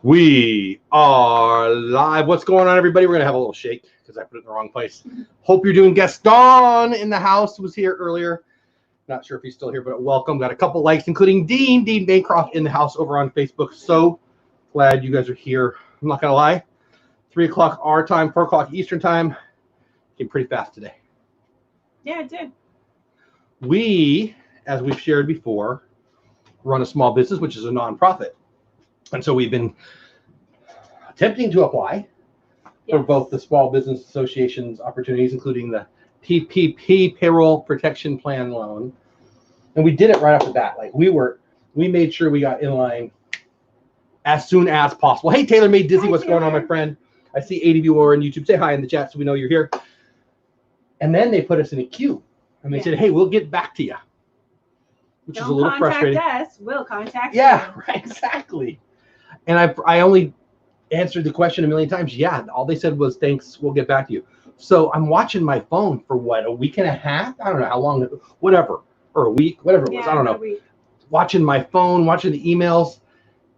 We are live. What's going on, everybody? We're going to have a little shake because I put it in the wrong place. Hope you're doing. Gaston in the house was here earlier. Not sure if he's still here, but welcome. Got a couple likes, including Dean Bancroft in the house over on Facebook. So glad you guys are here. I'm not going to lie. 3 o'clock our time, 4 o'clock Eastern time. Came pretty fast today. Yeah, it did. We, as we've shared before, run a small business, which is a nonprofit. And so we've been attempting to apply for both the Small Business Association's opportunities, including the PPP Payroll Protection Plan loan. And we did it right off the bat. Like we made sure we got in line as soon as possible. Hey, Taylor Made Dizzy, what's going on, my friend? I see 80 of you are on YouTube. Say hi in the chat so we know you're here. And then they put us in a queue. And they said, hey, we'll get back to you. Which is a little frustrating. Don't contact us, we'll contact you. Yeah, right, exactly. And I only answered the question a million times. Yeah, all they said was, thanks, we'll get back to you. So I'm watching my phone for what, a week and a half? I don't know how long, whatever, or a week, whatever it was. I don't know. Watching my phone, watching the emails.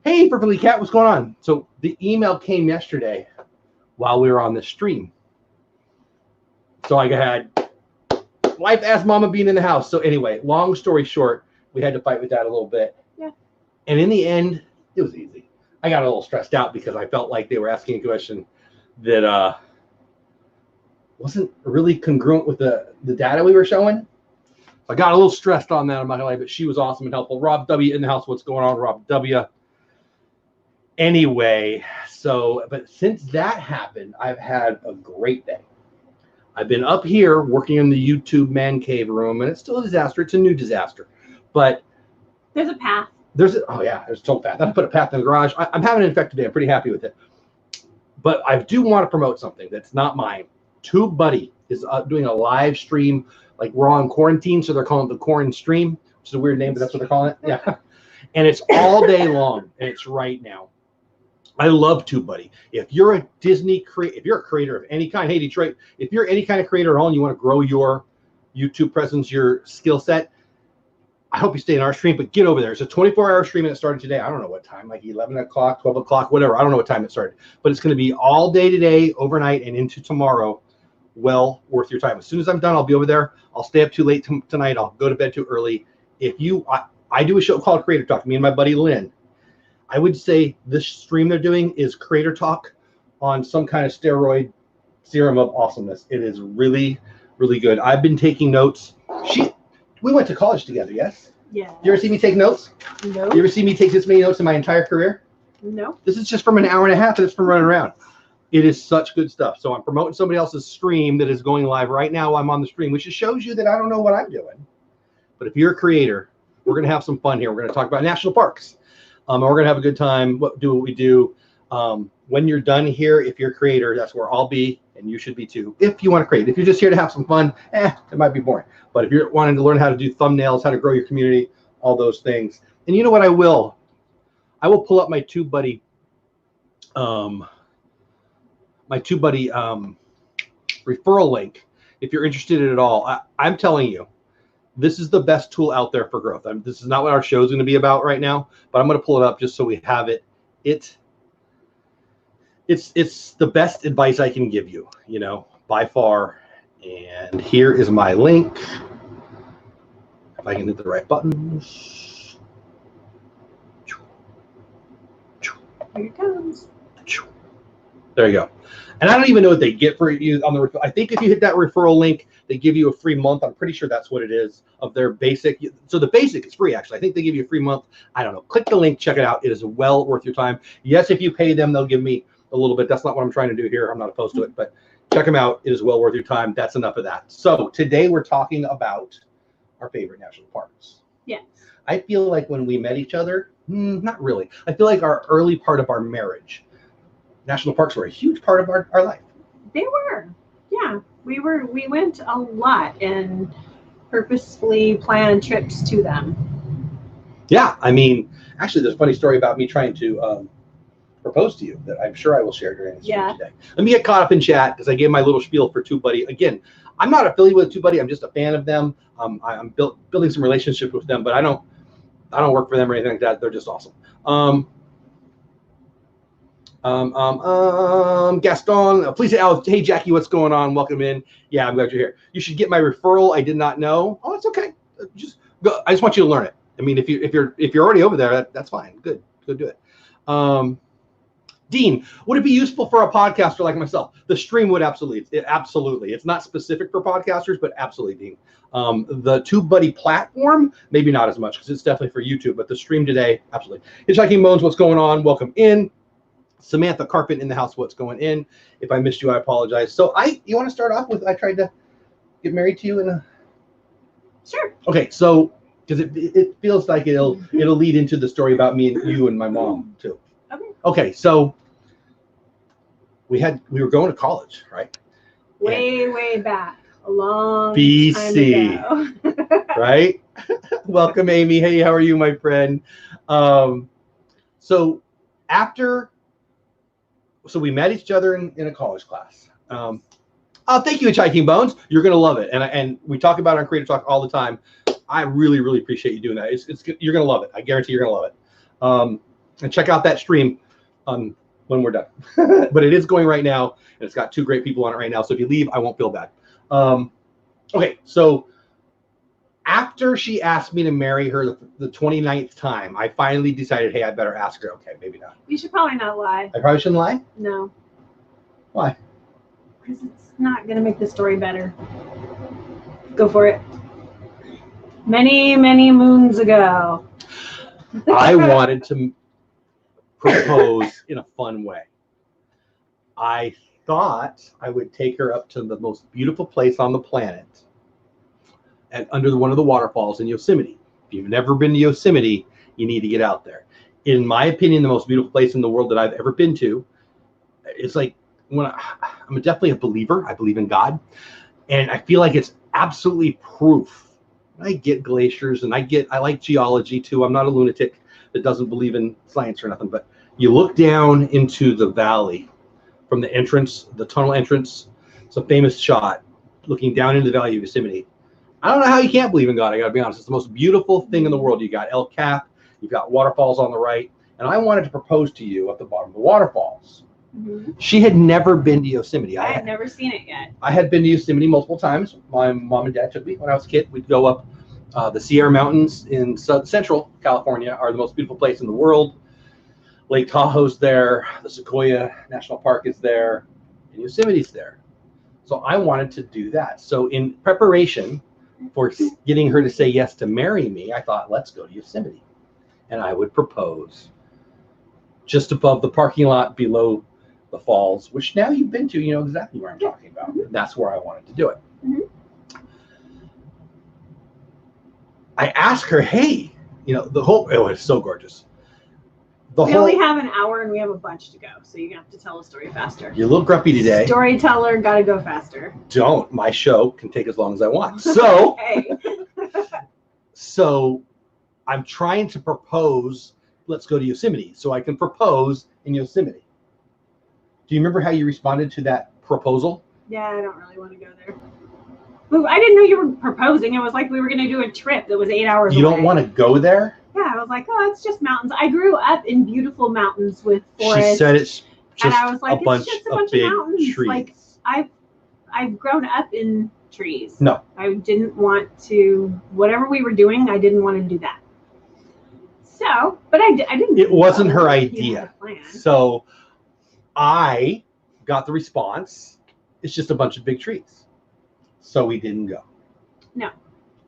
Hey, Perfectly Cat, what's going on? So the email came yesterday while we were on the stream. So I had life as mama being in the house. So anyway, long story short, we had to fight with that a little bit. Yeah. And in the end, it was easy. I got a little stressed out because I felt like they were asking a question that wasn't really congruent with the data we were showing. I got a little stressed on that, I'm not gonna lie, but she was awesome and helpful. Rob W in the house, what's going on, Rob W? Anyway, but since that happened, I've had a great day. I've been up here working in the YouTube man cave room, and it's still a disaster. It's a new disaster, but there's a path. There's a total path. I put a path in the garage. I'm having an effect today. I'm pretty happy with it. But I do want to promote something that's not mine. TubeBuddy is doing a live stream. Like we're on quarantine, so they're calling it the Quarantine Stream, which is a weird name, but that's what they're calling it. Yeah, and it's all day long, and it's right now. I love TubeBuddy. If you're a if you're a creator of any kind, hey Detroit, if you're any kind of creator at all and you want to grow your YouTube presence, your skill set, I hope you stay in our stream, but get over there. It's a 24-hour stream, and it started today. I don't know what time, like 11 o'clock, 12 o'clock, whatever. I don't know what time it started, but it's going to be all day today, overnight, and into tomorrow. Well worth your time. As soon as I'm done, I'll be over there. I'll stay up too late tonight. I'll go to bed too early. If you, I do a show called Creator Talk, me and my buddy Lynn. I would say this stream they're doing is Creator Talk on some kind of steroid serum of awesomeness. It is really, really good. I've been taking notes. We went to college together, yes? Yeah. You ever see me take notes? No. You ever see me take this many notes in my entire career? No. This is just from an hour and a half, and it's from running around. It is such good stuff. So I'm promoting somebody else's stream that is going live right now while I'm on the stream, which just shows you that I don't know what I'm doing. But if you're a creator, we're going to have some fun here. We're going to talk about national parks. And we're going to have a good time, do what we do. When you're done here, if you're a creator, that's where I'll be, and you should be too, if you want to create. If you're just here to have some fun, it might be boring. But if you're wanting to learn how to do thumbnails, how to grow your community, all those things. And you know what I will pull up my TubeBuddy, referral link if you're interested in it at all. I'm telling you, this is the best tool out there for growth. This is not what our show is going to be about right now, but I'm going to pull it up just so we have it. It's the best advice I can give you, by far. And here is my link. If I can hit the right buttons. Here it comes. There you go. And I don't even know what they get for you on the referral. I think if you hit that referral link, they give you a free month. I'm pretty sure that's what it is of their basic. So the basic is free, actually. I think they give you a free month. I don't know. Click the link, check it out. It is well worth your time. Yes, if you pay them, they'll give me a little bit. That's not what I'm trying to do here. I'm not opposed to it, but check them out. It is well worth your time. That's enough of that. So today we're talking about our favorite national parks. Yeah. I feel like when we met each other, not really. I feel like our early part of our marriage, national parks were a huge part of our life. They were. Yeah. We went a lot and purposefully planned trips to them. Yeah. I mean, actually, there's a funny story about me trying to propose to you that I'm sure I will share during this stream today. Let me get caught up in chat because I gave my little spiel for TubeBuddy. Again, I'm not affiliated with TubeBuddy. I'm just a fan of them. I'm building some relationships with them, but I don't work for them or anything like that. They're just awesome. Gaston, please say, hey, Jackie, what's going on? Welcome in. Yeah, I'm glad you're here. You should get my referral. I did not know. Oh, it's okay. Just go. I just want you to learn it. I mean, if you're already over there, that's fine. Good. Go do it. Dean, would it be useful for a podcaster like myself? The stream would absolutely. Absolutely. It's not specific for podcasters, but absolutely, Dean. The TubeBuddy platform, maybe not as much because it's definitely for YouTube, but the stream today, absolutely. Hitchhiking Bones, what's going on? Welcome in. Samantha Carpet in the house, what's going in? If I missed you, I apologize. So you want to start off with, I tried to get married to you in a... Sure. Okay, so, because it feels like it'll lead into the story about me and you and my mom too. Okay, so we were going to college, right? Way back, a long BC, time ago. Right? Welcome, Amy. Hey, how are you, my friend? So we met each other in a college class. Thank you, Hitchhiking Bones. You're gonna love it, and we talk about it on Creative Talk all the time. I really appreciate you doing that. You're gonna love it. I guarantee you're gonna love it. And check out that stream when we're done. But it is going right now, and it's got 2 great people on it right now. So if you leave, I won't feel bad. Okay, so after she asked me to marry her the 29th time, I finally decided, hey, I better ask her. Okay, maybe not. You should probably not lie. I probably shouldn't lie? No. Why? Because it's not going to make the story better. Go for it. Many moons ago. I wanted to propose in a fun way. I thought I would take her up to the most beautiful place on the planet, and under one of the waterfalls in Yosemite. If you've never been to Yosemite, you need to get out there. In my opinion, the most beautiful place in the world that I've ever been to. It's like I'm definitely a believer. I believe in God, and I feel like it's absolutely proof. I get glaciers, and I like geology too. I'm not a lunatic that doesn't believe in science or nothing, but you look down into the valley from the entrance, the tunnel entrance. It's a famous shot looking down into the valley of Yosemite. I don't know how you can't believe in God. I got to be honest. It's the most beautiful thing in the world. You got El Cap, you've got waterfalls on the right, and I wanted to propose to you at the bottom of the waterfalls. Mm-hmm. She had never been to Yosemite. I had never seen it yet. I had been to Yosemite multiple times. My mom and dad took me when I was a kid. We'd go up the Sierra Mountains in Central California are the most beautiful place in the world. Lake Tahoe's there. The Sequoia National Park is there. And Yosemite's there. So I wanted to do that. So in preparation for getting her to say yes to marry me, I thought, let's go to Yosemite. And I would propose just above the parking lot below the falls, which now you've been to, you know exactly where I'm talking about. Mm-hmm. That's where I wanted to do it. Mm-hmm. I asked her, hey, you know, it was so gorgeous. We only have an hour and we have a bunch to go, so you have to tell a story faster. You're a little grumpy today. Storyteller, gotta go faster. Don't. My show can take as long as I want. So, so I'm trying to propose, let's go to Yosemite, so I can propose in Yosemite. Do you remember how you responded to that proposal? Yeah, I don't really want to go there. I didn't know you were proposing. It was like we were going to do a trip that was 8 hours away. You don't want to go there? Yeah, I was like, oh, it's just mountains. I grew up in beautiful mountains with forests. She said it's just and I was like, a bunch of big mountains. Trees. Like I've grown up in trees. No. I didn't want to, whatever we were doing, I didn't want to do that. So, but I didn't. It wasn't her idea. So I got the response, it's just a bunch of big trees. So we didn't go. No.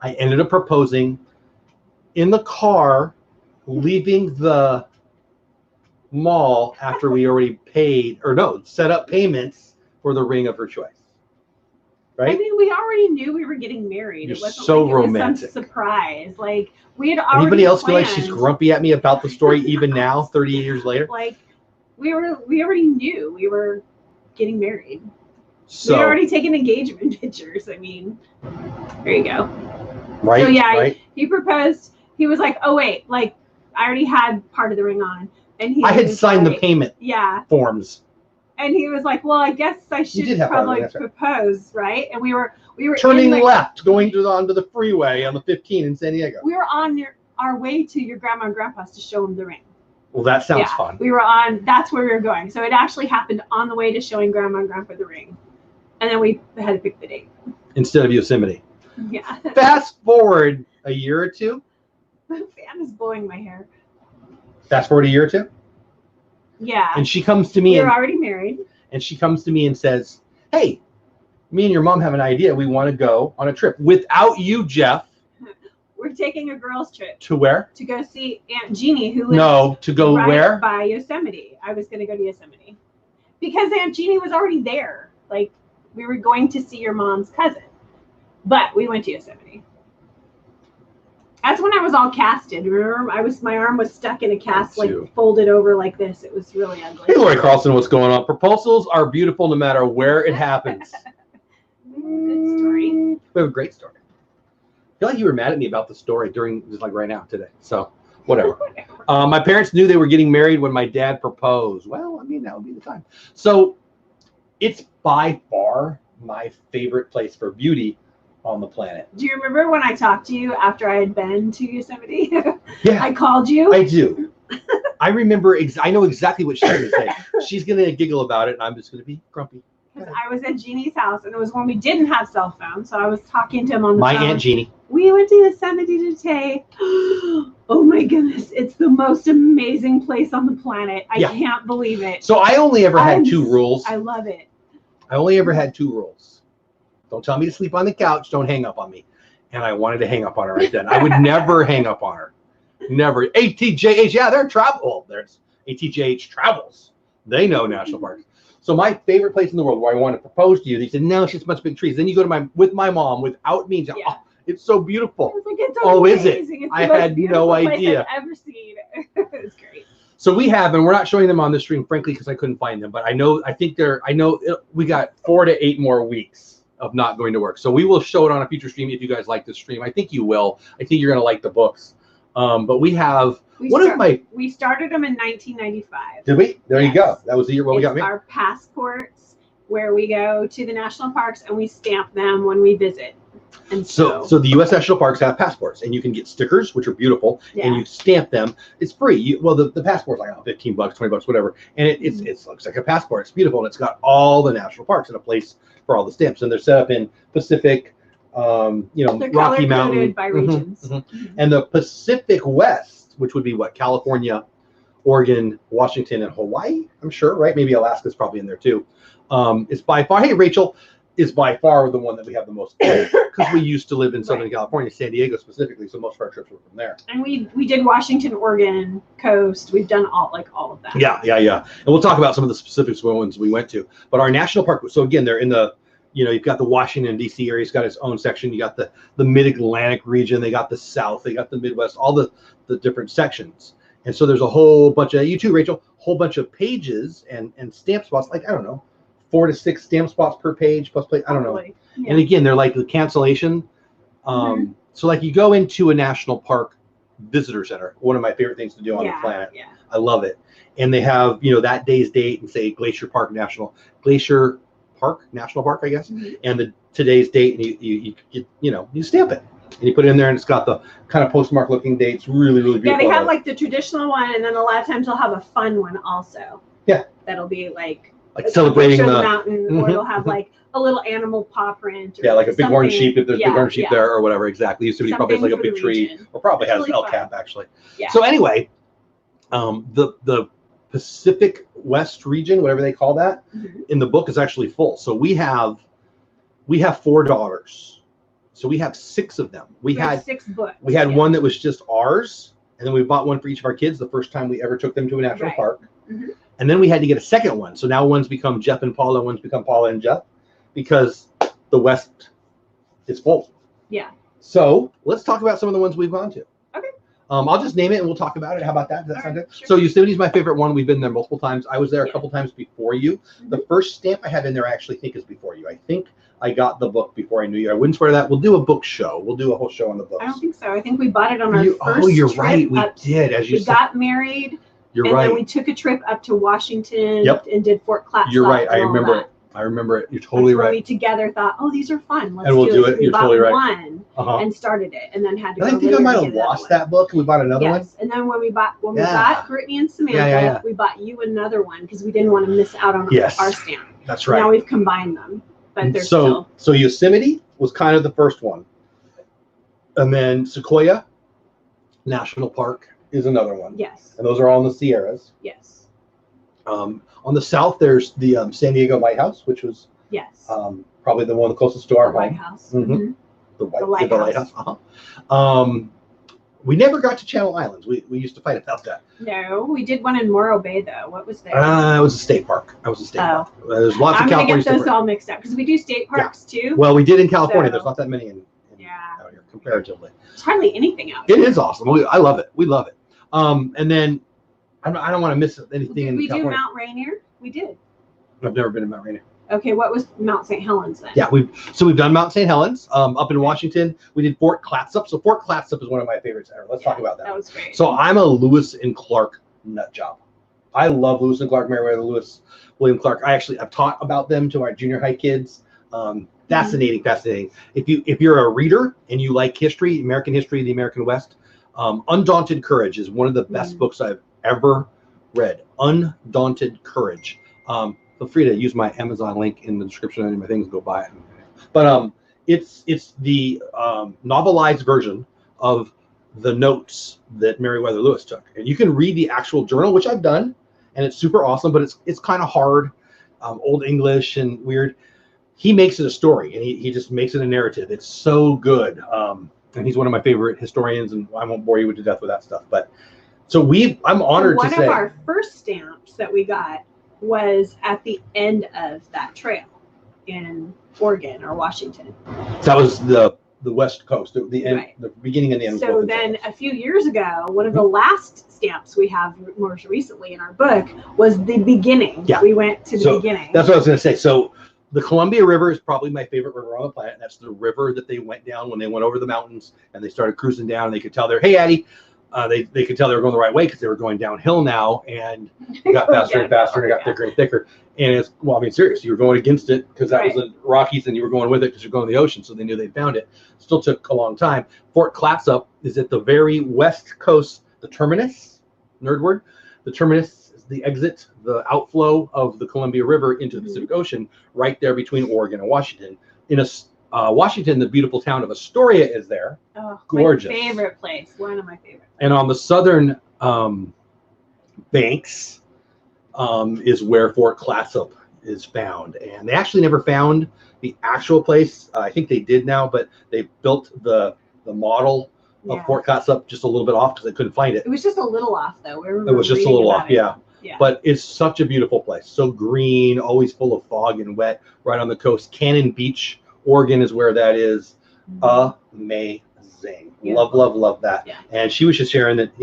I ended up proposing in the car, leaving the mall after we already set up payments for the ring of her choice. Right? I mean, we already knew we were getting married. You're it wasn't so like it romantic. Was some surprise. Like we had already Anybody else planned. feel like she's grumpy at me about the story even now, 30 years later? Like we already knew we were getting married. So, we'd already taken engagement pictures. I mean, there you go. Right. So yeah, right. He proposed. He was like, "Oh wait, like I already had part of the ring on," and I had signed the payment forms. And he was like, "Well, I guess I should probably propose, right?" And we were turning left, going onto the freeway on the 15 in San Diego. We were on our way to your grandma and grandpa's to show them the ring. Well, that sounds fun. That's where we were going. So it actually happened on the way to showing Grandma and Grandpa the ring. And then we had to pick the date. Instead of Yosemite. Yeah. Fast forward a year or two. The fan is blowing my hair. Fast forward a year or two. Yeah. And she comes to me. We're already married. And she comes to me and says, hey, me and your mom have an idea. We want to go on a trip without you, Jeff. We're taking a girls' trip. To where? To go see Aunt Jeannie, who lives to go right where? By Yosemite. I was going to go to Yosemite. Because Aunt Jeannie was already there. Like, we were going to see your mom's cousin. But we went to Yosemite. That's when I was all casted. Remember, my arm was stuck in a cast, like folded over like this. It was really ugly. Hey, Lori Carlson, what's going on? Proposals are beautiful no matter where it happens. Good story. We have a great story. I feel like you were mad at me about the story just like right now today. So whatever. My parents knew they were getting married when my dad proposed. Well, I mean, that would be the time. So it's by far my favorite place for beauty on the planet. Do you remember when I talked to you after I had been to Yosemite? Yeah. I called you. I do. I remember. I know exactly what she's going to say. She's going to giggle about it, and I'm just going to be grumpy. Because I was at Jeannie's house, and it was when we didn't have cell phones, so I was talking to him on the phone. My Aunt Jeannie. We went to Yosemite today. Oh my goodness, it's the most amazing place on the planet. I can't believe it. So I only ever had two rules. I love it. I only ever had two rules. Don't tell me to sleep on the couch. Don't hang up on me. And I wanted to hang up on her right then. I would never hang up on her. Never. ATJH, yeah, they're travel. There's ATJH Travels. They know national parks. So my favorite place in the world where I want to propose to you, they said, no, it's just a bunch of big trees. Then you go to with my mom without me. Oh, it's so beautiful. I was like, it's amazing. It's I had no idea. I've ever seen. It was great. So we have, and we're not showing them on the stream, frankly, because I couldn't find them. But I know we got 4 to 8 more weeks of not going to work. So we will show it on a future stream if you guys like this stream. I think you will. I think you're going to like the books. But we have we started them in 1995. Did we? There you go. That was the year when we got married. Our passports, where we go to the national parks and we stamp them when we visit. And so the U.S. national parks have passports, and you can get stickers, which are beautiful, and you stamp them. It's free. The passport's like $15, $20, whatever, and it looks like a passport. It's beautiful, and it's got all the national parks and a place for all the stamps, and they're set up in Pacific, they're Rocky Mountain by regions, and the Pacific West, which would be California, Oregon, Washington, and Hawaii. I'm sure, right? Maybe Alaska's probably in there too. It's by far. Hey, Rachel. Is by far the one that we have the most because we used to live in Southern California, San Diego specifically, so most of our trips were from there. And we did Washington, Oregon coast. We've done all of that. Yeah. And we'll talk about some of the specifics ones we went to. But our national park. So again, they're in the, you've got the Washington D.C. area. It's got its own section. You got the Mid-Atlantic region. They got the South. They got the Midwest. All the different sections. And so there's a whole bunch of you too, Rachel. Whole bunch of pages and stamp spots. Like I don't know. 4 to 6 stamp spots per page plus play. I don't know. Yeah. And again, they're like the cancellation. So like you go into a national park visitor center, one of my favorite things to do on the planet. Yeah. I love it. And they have, that day's date and say Glacier Park National Park, I guess. And today's date, and you stamp it. And you put it in there, and it's got the kind of postmark looking dates. Really, really beautiful. Yeah, they have like the traditional one, and then a lot of times they'll have a fun one also. Yeah. That'll be like celebrating the mountain, or they'll have like a little animal paw print. Or like a big orange sheep if there's a big orange sheep there or whatever. Exactly. Yosemite probably has like a big tree, or probably has El Cap actually. Yeah. So anyway, the Pacific West region, whatever they call that, in the book is actually full. So we have 4 daughters. So we have 6 of them. We had 6 books. We had one that was just ours, and then we bought one for each of our kids the first time we ever took them to a national park. And then we had to get a second one. So now one's become Jeff and Paula, one's become Paula and Jeff, because the West is full. Yeah. So let's talk about some of the ones we've gone to. Okay. I'll just name it and we'll talk about it. How about that? Does that sound good? Sure. So Yosemite's my favorite one. We've been there multiple times. I was there a couple times before you. The first stamp I have in there I actually think is before you. I think I got the book before I knew you. I wouldn't swear to that. We'll do a book show. We'll do a whole show on the books. I don't think so. I think we bought it on our first you're trip right. We did. As you said. We got married. You're right. And then we took a trip up to Washington and did Fort Clatsop. You're right. I remember I remember it. You're totally That's when right. We together thought, oh, these are fun. Let's And we'll do it. We You're bought totally right. one and started it, and then had to. I go think I later might to have get another lost one. that book. And we bought another one. And then when we got Yeah. Brittany and Samantha, Yeah. we bought you another one because we didn't want to miss out on Yes. our stamp. That's right. Now we've combined them, but they're so Yosemite was kind of the first one, and then Sequoia National Park is another one. Yes. And those are all in the Sierras. Yes. On the south, there's the San Diego Lighthouse, which was Yes. probably the one closest to our The home. Lighthouse. Mm-hmm. The Lighthouse. We never got to Channel Islands. We used to fight about that. No, we did one in Morro Bay though. What was there? It was a state park. Park. There's lots I'm of California. I'm gonna get those all mixed up because we do state parks too. Well, we did in California. So, There's not that many out here comparatively. There's hardly anything out here. It is awesome. I love it. We love it. And then I don't want to miss anything in Did we do California. Mount Rainier? We did. I've never been to Mount Rainier. Okay, what was Mount St. Helens then? Yeah, we've done Mount St. Helens up in Washington. We did Fort Clatsop. So Fort Clatsop is one of my favorites ever. Let's talk about that. That was great. So I'm a Lewis and Clark nut job. I love Lewis and Clark, Meriwether Lewis, William Clark. I've taught about them to my junior high kids. Fascinating. If you're a reader and you like history, American history, the American West, Undaunted Courage is one of the best books I've ever read. Undaunted Courage. Feel free to use my Amazon link in the description of any of my things. Go buy it. But it's the novelized version of the notes that Meriwether Lewis took, and you can read the actual journal, which I've done, and it's super awesome. But it's kind of hard, old English and weird. He makes it a story, and he just makes it a narrative. It's so good, and he's one of my favorite historians. And I won't bore you to death with that stuff. But so I'm honored to say one of our first stamps that we got was at the end of that trail in Oregon or Washington. That was the West Coast, the end, Right. the beginning and the end. So then a few years ago, one of the last stamps we have most recently in our book was the beginning. Yeah. We went to the beginning. That's what I was going to say. So the Columbia River is probably my favorite river on the planet. That's the river that they went down when they went over the mountains and they started cruising down. And they could tell hey, Addie, they could tell they were going the right way because they were going downhill now, and it got faster and faster, and it got thicker and thicker. And it's, well, I mean, seriously, you were going against it because that was the Rockies, and you were going with it because you're going to the ocean. So they knew they found it. Still took a long time. Fort Clatsop is at the very west coast, the terminus, nerd word. The terminus is the exit, the outflow of the Columbia River into the Pacific Ocean, right there between Oregon and Washington. In Washington, the beautiful town of Astoria is there. Oh, gorgeous. My favorite place. One of my favorites. And on the southern banks is where Fort Clatsop is found. And they actually never found the actual place. I think they did now, but they built the model of Fort Clatsop just a little bit off because they couldn't find it. It was just a little off, though. It was just a little off, yeah. But it's such a beautiful place. So green, always full of fog and wet, right on the coast. Cannon Beach, Oregon is where that is. Amazing. Yeah. Love that. Yeah. And she was just sharing that,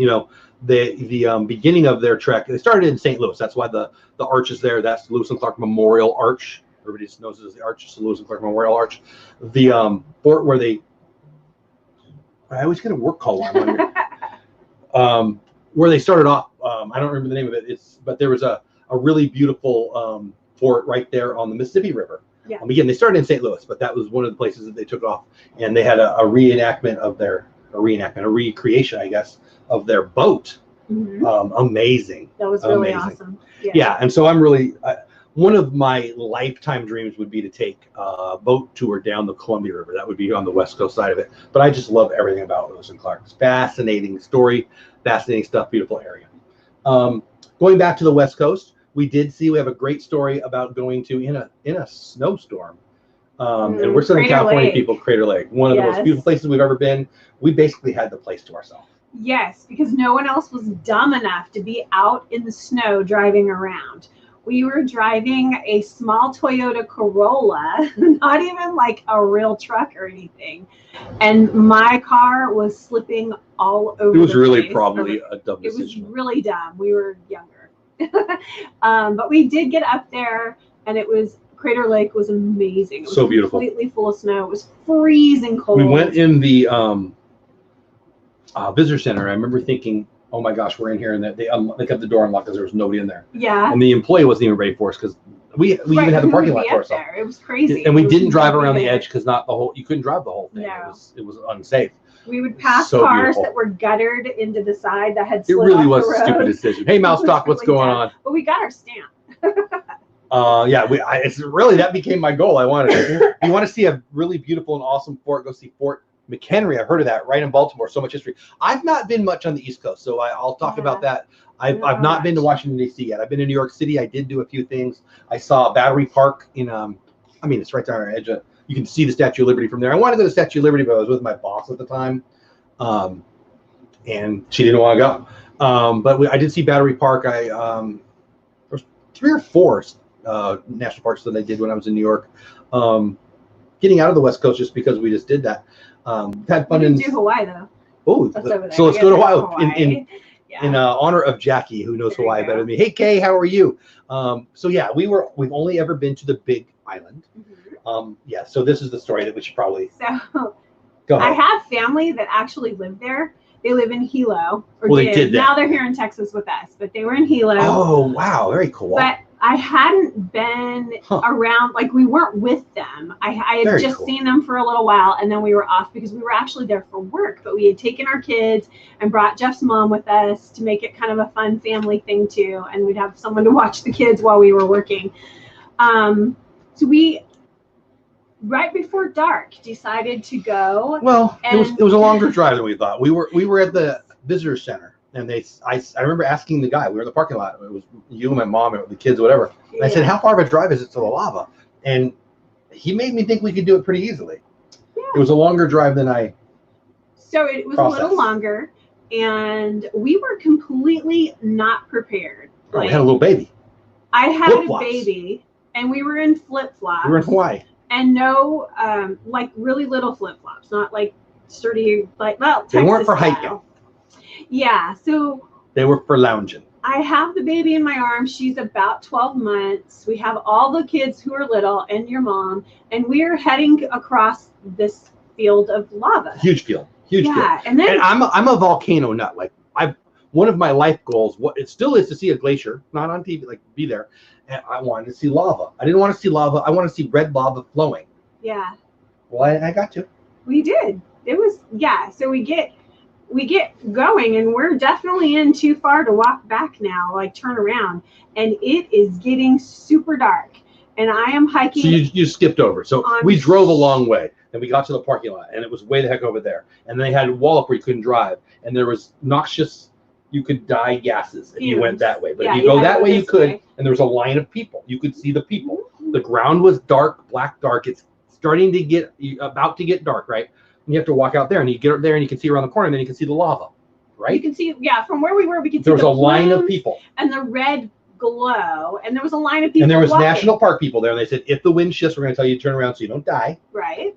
the beginning of their trek, they started in St. Louis. That's why the arch is there. That's Lewis and Clark Memorial Arch. Everybody knows it as the arch. It's the Lewis and Clark Memorial Arch. The fort where I always get a work call on where they started off. I don't remember the name of it. But there was a really beautiful fort right there on the Mississippi River. Yeah. Again, they started in St. Louis, but that was one of the places that they took off, and they had a recreation, I guess, of their boat. Amazing. That was really awesome. Yeah, and so I'm really one of my lifetime dreams would be to take a boat tour down the Columbia River. That would be on the west coast side of it. But I just love everything about Lewis and Clark. It's fascinating story, fascinating stuff, beautiful area. Going back to the west coast. We have a great story about going to in a snowstorm. And we're Southern California people, Crater Lake, one of the most beautiful places we've ever been. We basically had the place to ourselves. Yes, because no one else was dumb enough to be out in the snow driving around. We were driving a small Toyota Corolla, not even like a real truck or anything. And my car was slipping all over. It was really probably a dumb decision. It was really dumb. We were younger. But we did get up there, and Crater Lake was amazing. It was so beautiful, completely full of snow. It was freezing cold. We went in the visitor center. I remember thinking, "Oh my gosh, we're in here!" And that they kept the door unlocked because there was nobody in there. Yeah. And the employee wasn't even ready for us because We even had the parking lot to ourselves. There. It was crazy. And we didn't drive around the edge because you couldn't drive the whole thing. No. It was unsafe. We would pass cars that were guttered into the side that had slid It really off was the a road. stupid decision. Hey, Mouse Talk, what's going on? But we got our stamp. It's really, that became my goal. I wanted it. You want to see a really beautiful and awesome fort, go see Fort McHenry. I've heard of that, right in Baltimore. So much history. I've not been much on the East Coast, so I'll talk about that. I've not been to Washington, D.C. yet. I've been to New York City. I did do a few things. I saw Battery Park in, it's right there on our edge. You can see the Statue of Liberty from there. I wanted to go to the Statue of Liberty, but I was with my boss at the time, and she didn't want to go. But I did see Battery Park. There's 3 or 4 national parks that I did when I was in New York. Getting out of the West Coast just because we just did that. Had fun in Hawaii though. Oh, so let's go to Hawaii in honor of Jackie, who knows Hawaii better than me. Hey Kay, how are you? So yeah, we've only ever been to the Big Island. So this is the story that we should probably go ahead. I have family that actually live there. They live in Hilo, they did that. Now they're here in Texas with us, but they were in Hilo. Oh wow, very cool. But I hadn't been around, like we weren't with them. I had just seen them for a little while, and then we were off because we were actually there for work. But we had taken our kids and brought Jeff's mom with us to make it kind of a fun family thing too, and we'd have someone to watch the kids while we were working. So we, right before dark, decided to go. Well, it was a longer drive than we thought. We were at the visitor center. And I remember asking the guy, we were in the parking lot, it was you and my mom and the kids, whatever. And I said, how far of a drive is it to the lava? And he made me think we could do it pretty easily. Yeah. It was a longer drive than So it was processed. A little longer, and we were completely not prepared. I had a little baby. I had a baby, and we were in flip-flops. We were in Hawaii. And no, like really little flip-flops, not like sturdy, Texas they weren't for hiking. Yeah, so they were for lounging. I have the baby in my arms. She's about 12 months. We have all the kids who are little and your mom, and we're heading across this field of lava. Huge field. And then I'm a volcano nut. Like one of my life goals, what it still is, to see a glacier, not on TV, like be there. And I wanted to see lava. I didn't want to see lava. I want to see red lava flowing. Yeah. Well, I got to. We did. It was So we get going, and we're definitely in too far to walk back now, like turn around, and it is getting super dark, and I am hiking. So you skipped over. So we drove a long way, and we got to the parking lot, and it was way the heck over there. And they had a wall up where you couldn't drive, and there was noxious, you could die gases if you went that way. But if you go that way, you could, and there was a line of people. You could see the people. The ground was dark, black dark. It's starting to get, about to get dark, right? And you have to walk out there, and you get up there, and you can see around the corner, and then you can see the lava, right? You can see, from where we were, we could see there was a line of people and the red glow, and there was a line of people. And there was walking. National Park people there, and they said, if the wind shifts, we're going to tell you to turn around so you don't die. Right.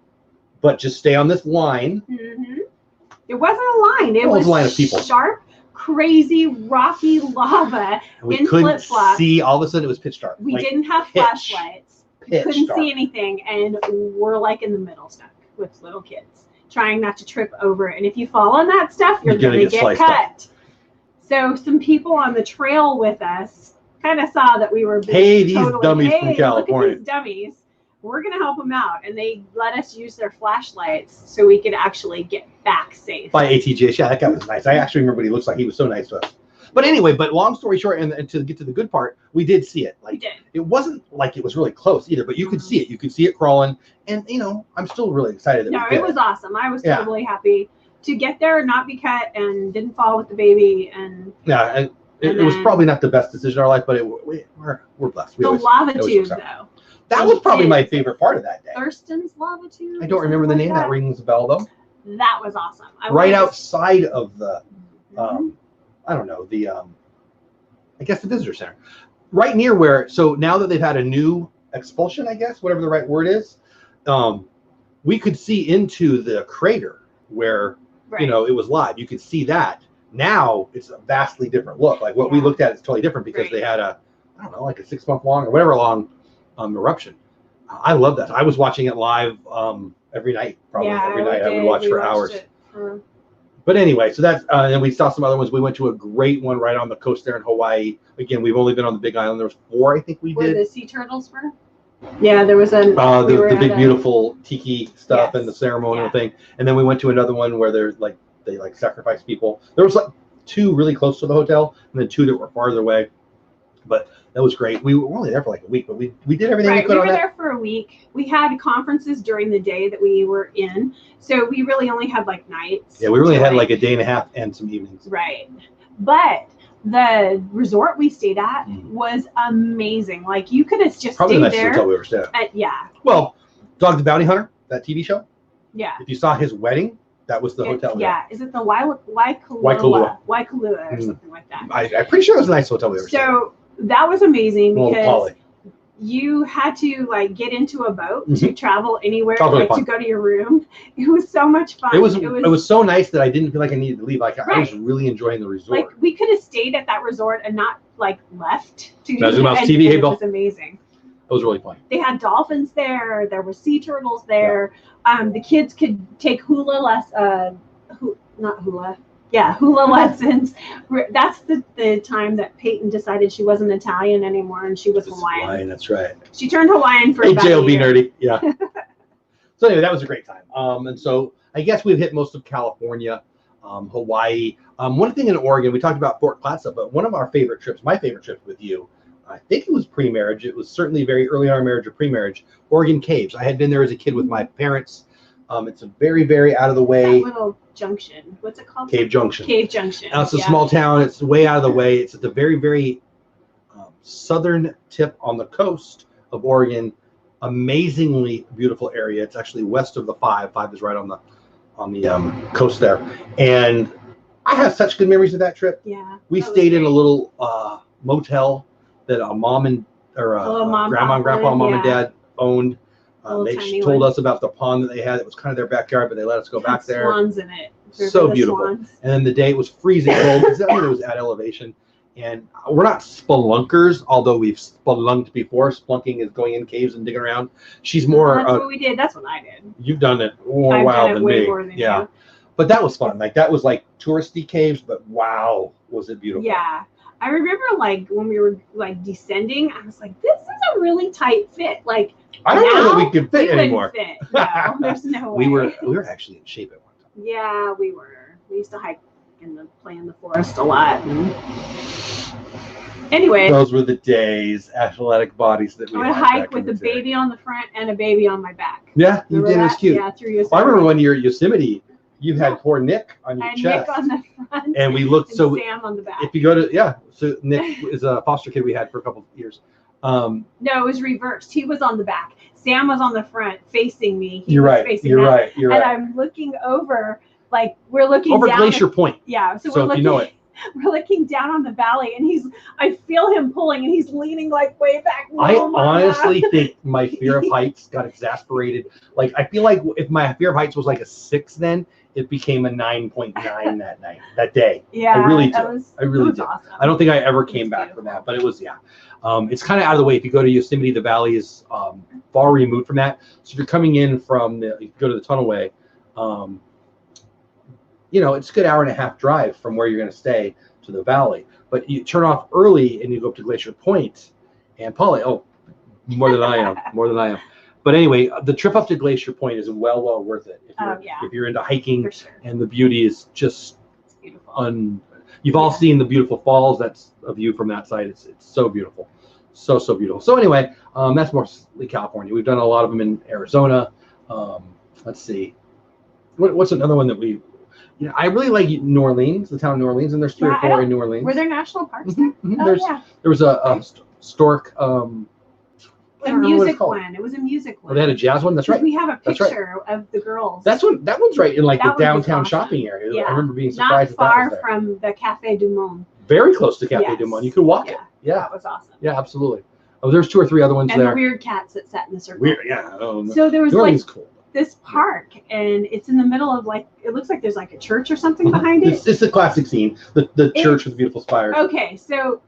But just stay on this line. Mm-hmm. It wasn't a line. It was a line of people. Sharp, crazy, rocky lava we in couldn't flip-flops. see. All of a sudden, it was pitch dark. We didn't have flashlights. Couldn't see anything, and we're like in the middle stuck with little kids, trying not to trip over. And if you fall on that stuff, you're going to get cut. So some people on the trail with us kind of saw that we were these dummies from California. Look at these dummies. We're going to help them out. And they let us use their flashlights so we could actually get back safe. By ATJ. Yeah, that guy was nice. I actually remember what he looks like. He was so nice to us. But anyway, long story short, and to get to the good part, we did see it. We did. It wasn't like it was really close either, but you could see it. You could see it crawling. And, I'm still really excited that we did it was awesome. I was totally happy to get there, not be cut, and didn't fall with the baby. And it was probably not the best decision in our life, but we're blessed. The lava tube, though. That was probably my favorite part of that day. Thurston's lava tube? I don't remember the name. That rings a bell, though. That was awesome. Right outside of the, I don't know, I guess the visitor center. Right near where, so now that they've had a new expulsion, I guess, whatever the right word is, we could see into the crater where, it was live. You could see that. Now it's a vastly different look. Like what we looked at is totally different because they had a 6-month long or whatever long eruption. I love that. I was watching it live every night, probably every night. I would watch for hours. But anyway, so that's and we saw some other ones. We went to a great one right on the coast there in Hawaii. Again, we've only been on the Big Island. There was 4, I think we Where did. the sea turtles were? Yeah, there was a the big beautiful tiki stuff and the ceremonial thing. And then we went to another one where there's like they like sacrifice people. There was like 2 really close to the hotel, and then 2 that were farther away. But that was great. We were only there for like a week, but we did everything we could we on were that. there for a week. We had conferences during the day that we were in, so we really only had like nights. Yeah, we really had like a day and a half and some evenings. Right. But the resort we stayed at was amazing. Like you could have just probably stayed the nicest there. hotel we ever stayed at. Yeah. Well, Dog the Bounty Hunter, that TV show. Yeah. If you saw his wedding, that was the hotel. Yeah. Is it the Waikalua or something like that? I'm pretty sure it was a nice hotel we ever stayed at. So that was amazing Well, because Polly. you had to like get into a boat to travel anywhere, Totally like fun. to go to your room. It was so much fun. It was so nice that I didn't feel like I needed to leave. Like I was Right. really enjoying the resort. Like we could have stayed at that resort and not like left to Imagine about and TV, hey, it Bill. was amazing. It was really fun. They had dolphins there. There were sea turtles there. The kids could take hula lessons. That's the time that Peyton decided she wasn't Italian anymore and she was Hawaiian. That's right. She turned Hawaiian for about a JLB year. nerdy. Yeah. So anyway, that was a great time. And so I guess we've hit most of California, Hawaii. One thing in Oregon, we talked about Fort Plaza, but one of our favorite trips, my favorite trip with you, I think it was pre-marriage. It was certainly very early in our marriage or pre-marriage. Oregon Caves. I had been there as a kid with my parents. It's a very, very out of the way. That little junction. What's it called? Cave Junction. Cave Junction. It's a small town. It's way out of the way. It's at the very, very southern tip on the coast of Oregon. Amazingly beautiful area. It's actually west of the 5. 5 is right on the coast there. And I have such good memories of that trip. Yeah. We stayed in a little motel that a mom and grandma and grandpa, mom and dad owned. They told us about the pond that they had. It was kind of their backyard, but they let us go back there. Swans in it. So beautiful. Swans. And then the day it was freezing cold because it was at elevation. And we're not spelunkers, although we've spelunked before. Spelunking is going in caves and digging around. She's more. That's what we did. That's what I did. You've done it more wild than me. More than you. But that was fun. Like that was like touristy caves, but wow, was it beautiful. Yeah. I remember like when we were like descending, I was like, this is a really tight fit. Like I don't know that we could fit anymore. Fit. No, there's no way. We were actually in shape at one time. Yeah, we were. We used to hike play in the forest a lot. Anyway, those were the days. Athletic bodies that we I would hike with a baby on the front and a baby on my back. Yeah, you did. It was cute. Yeah, through Yosemite. I remember when you were at Yosemite, you had poor Nick on your chest. Nick on the front. And we looked and Sam on the back. If you go to so Nick is a foster kid we had for a couple of years. No, it was reversed. He was on the back. Sam was on the front, facing me. You're right. And I'm looking over, like we're looking over down Glacier Point. Yeah. So we're looking. You know it. We're looking down on the valley, and I feel him pulling, and he's leaning like way back. I honestly think my fear of heights got exasperated. Like I feel like if my fear of heights was like a 6, then it became a 9.9 that day. Yeah, I really did. I really did. Awesome. I don't think I ever came back from that, but it was it's kind of out of the way. If you go to Yosemite, the valley is far removed from that. So if you're coming in from you go to the tunnelway. It's a good hour and a half drive from where you're going to stay to the valley. But you turn off early and you go up to Glacier Point. And Polly, more than I am. But anyway, the trip up to Glacier Point is well worth it. If you're into hiking, and the beauty is just beautiful. You've all seen the beautiful falls. That's a view from that side. It's so beautiful. So beautiful. So anyway, that's mostly California. We've done a lot of them in Arizona. Let's see. What's another one that we... I really like New Orleans, the town of New Orleans, and there's 3 or 4 in New Orleans. Were there national parks there? There was a stork. A music one. It was a music one. They had a jazz one. That's right. We have a picture of the girls. That one's right in like the downtown shopping area. Yeah. I remember being surprised. Not far from the Café du Monde. Very close to Café du Monde. You could walk it. Yeah. That was awesome. Yeah, absolutely. Oh, there's 2 or 3 other ones there. And the weird cats that sat in the circle. Weird, yeah. So there was New Orleans cool. This park, and it's in the middle of it looks like there's like a church or something behind it. It's a classic scene. The church with the beautiful spires. Okay, so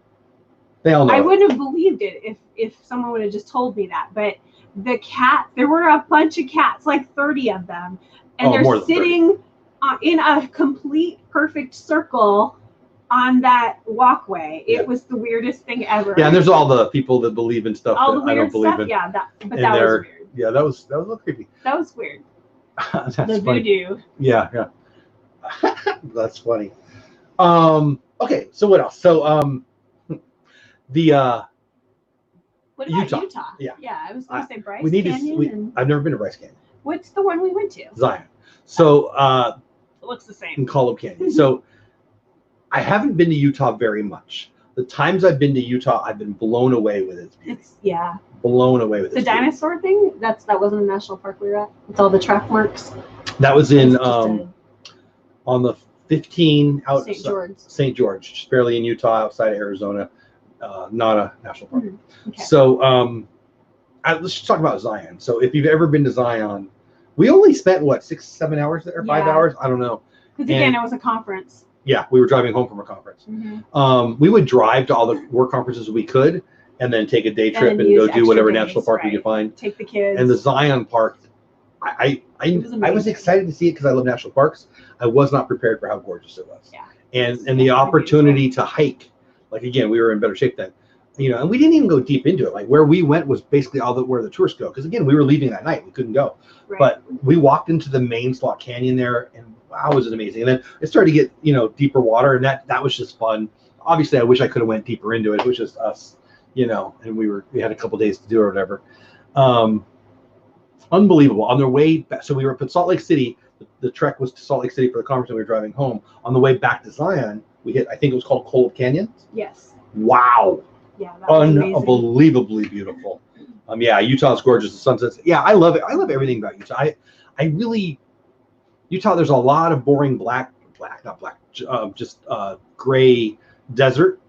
they all know. I wouldn't have believed it if someone would have just told me that. But there were a bunch of cats, like 30 of them, and they're sitting in a complete perfect circle on that walkway. Yeah. It was the weirdest thing ever. Yeah, and there's all the people that believe in stuff all that the weird I don't believe stuff. in. Yeah, that And was weird. Yeah, that was a little creepy. That was weird. That's The funny. voodoo. Yeah. That's funny. Okay, so what else? So the What about Utah. Utah? Yeah. Yeah, I was going to say Bryce we need Canyon. I've never been to Bryce Canyon. What's the one we went to? Zion. So It looks the same. in Column Canyon. So I haven't been to Utah very much. The times I've been to Utah, I've been blown away with its beauty. Blown away with the its beauty. dinosaur thing. That wasn't a national park we were at with all the track marks. That was in It's just on the 15 out St. George. St. George, just barely in Utah, outside of Arizona, not a national park. Okay. So let's just talk about Zion. So if you've ever been to Zion, we only spent what 6-7 hours there, 5 hours, I don't know. Because again, it was a conference. Yeah, we were driving home from a conference. We would drive to all the work conferences we could, and then take a day trip and go do whatever national park we could find. Take the kids. And the Zion Park, I was excited to see it because I love national parks. I was not prepared for how gorgeous it was. Yeah. And the opportunity to hike, like again, we were in better shape then, and we didn't even go deep into it. Like where we went was basically where the tourists go. Because again, we were leaving that night, we couldn't go. Right. But we walked into the main slot canyon there, and wow, was it amazing. And then it started to get deeper water, and that was just fun. Obviously, I wish I could have went deeper into it. It was just us, and we had a couple days to do it or whatever. Unbelievable. On their way back, so we were up at Salt Lake City. The trek was to Salt Lake City for the conference, and we were driving home. On the way back to Zion, we hit, I think it was called Cold Canyon. Yes. Wow. Yeah, that was unbelievably beautiful. Yeah, Utah's gorgeous. The sunsets. Yeah, I love it. I love everything about Utah. I really, Utah, there's a lot of boring just gray desert.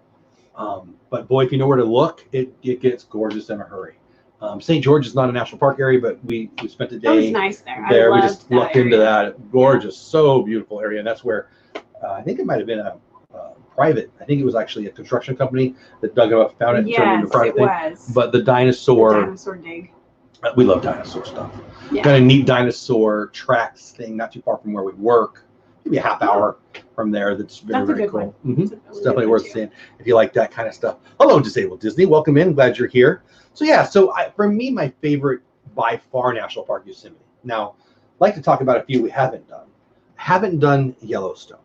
But boy, if you know where to look, it gets gorgeous in a hurry. St. George is not a national park area, but we spent a day. It was nice there. We just looked into that. Gorgeous, so beautiful area, and that's where I think it might have been a private. I think it was actually a construction company that dug it up, found it, and turned it into a private thing. Was. But the dinosaur dig. We love dinosaur stuff. Yeah. Got a neat dinosaur tracks thing not too far from where we work. Maybe a half hour from there. That's very cool. It's definitely worth seeing if you like that kind of stuff. Hello, Disabled Disney. Welcome in. Glad you're here. So yeah, for me, my favorite by far national park, Yosemite. Now, I'd like to talk about a few we haven't done. I haven't done Yellowstone.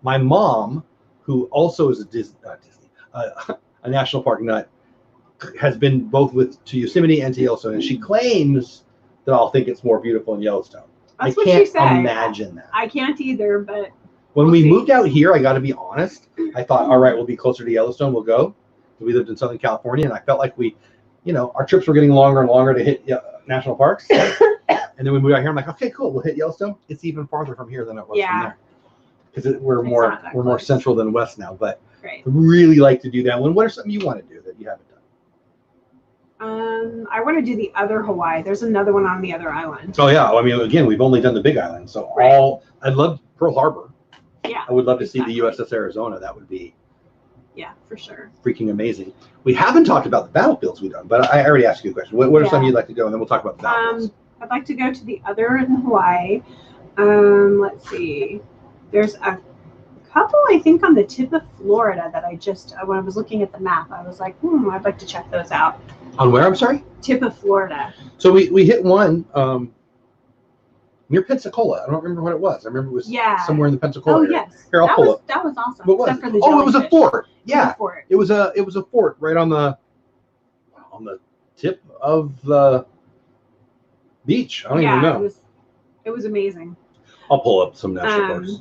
My mom, who also is a national park nut, has been both to Yosemite and to Yellowstone, and she claims that I'll think it's more beautiful in Yellowstone. That's I can't imagine that. I can't either, but when we moved out here, I got to be honest. I thought, all right, we'll be closer to Yellowstone. We'll go. We lived in Southern California, and I felt like our trips were getting longer and longer to hit national parks. And then when we got here, I'm like, okay, cool, we'll hit Yellowstone. It's even farther from here than it was from there. Because we're more central than west now. But I really like to do that one. What are something you want to do that you haven't done? I want to do the other Hawaii. There's another one on the other island. Oh yeah, I mean, again, we've only done the Big Island, so I'd love Pearl Harbor. Yeah, I would love to see the USS Arizona. That would be for sure, freaking amazing. We haven't talked about the battlefields we've done, but I already asked you a question. What are some you'd like to go, and then we'll talk about the battlefields. I'd like to go to the other in Hawaii. Let's see. There's a couple, I think, on the tip of Florida that when I was looking at the map, I was like, I'd like to check those out. On where, I'm sorry? Tip of Florida. So we hit one near Pensacola. I don't remember what it was. I remember it was somewhere in the Pensacola area. Yes. Here, I'll pull it. That was awesome. What was it? It was a fort. Yeah. It was a fort right on the tip of the beach. I don't even know. It was amazing. I'll pull up some national parks.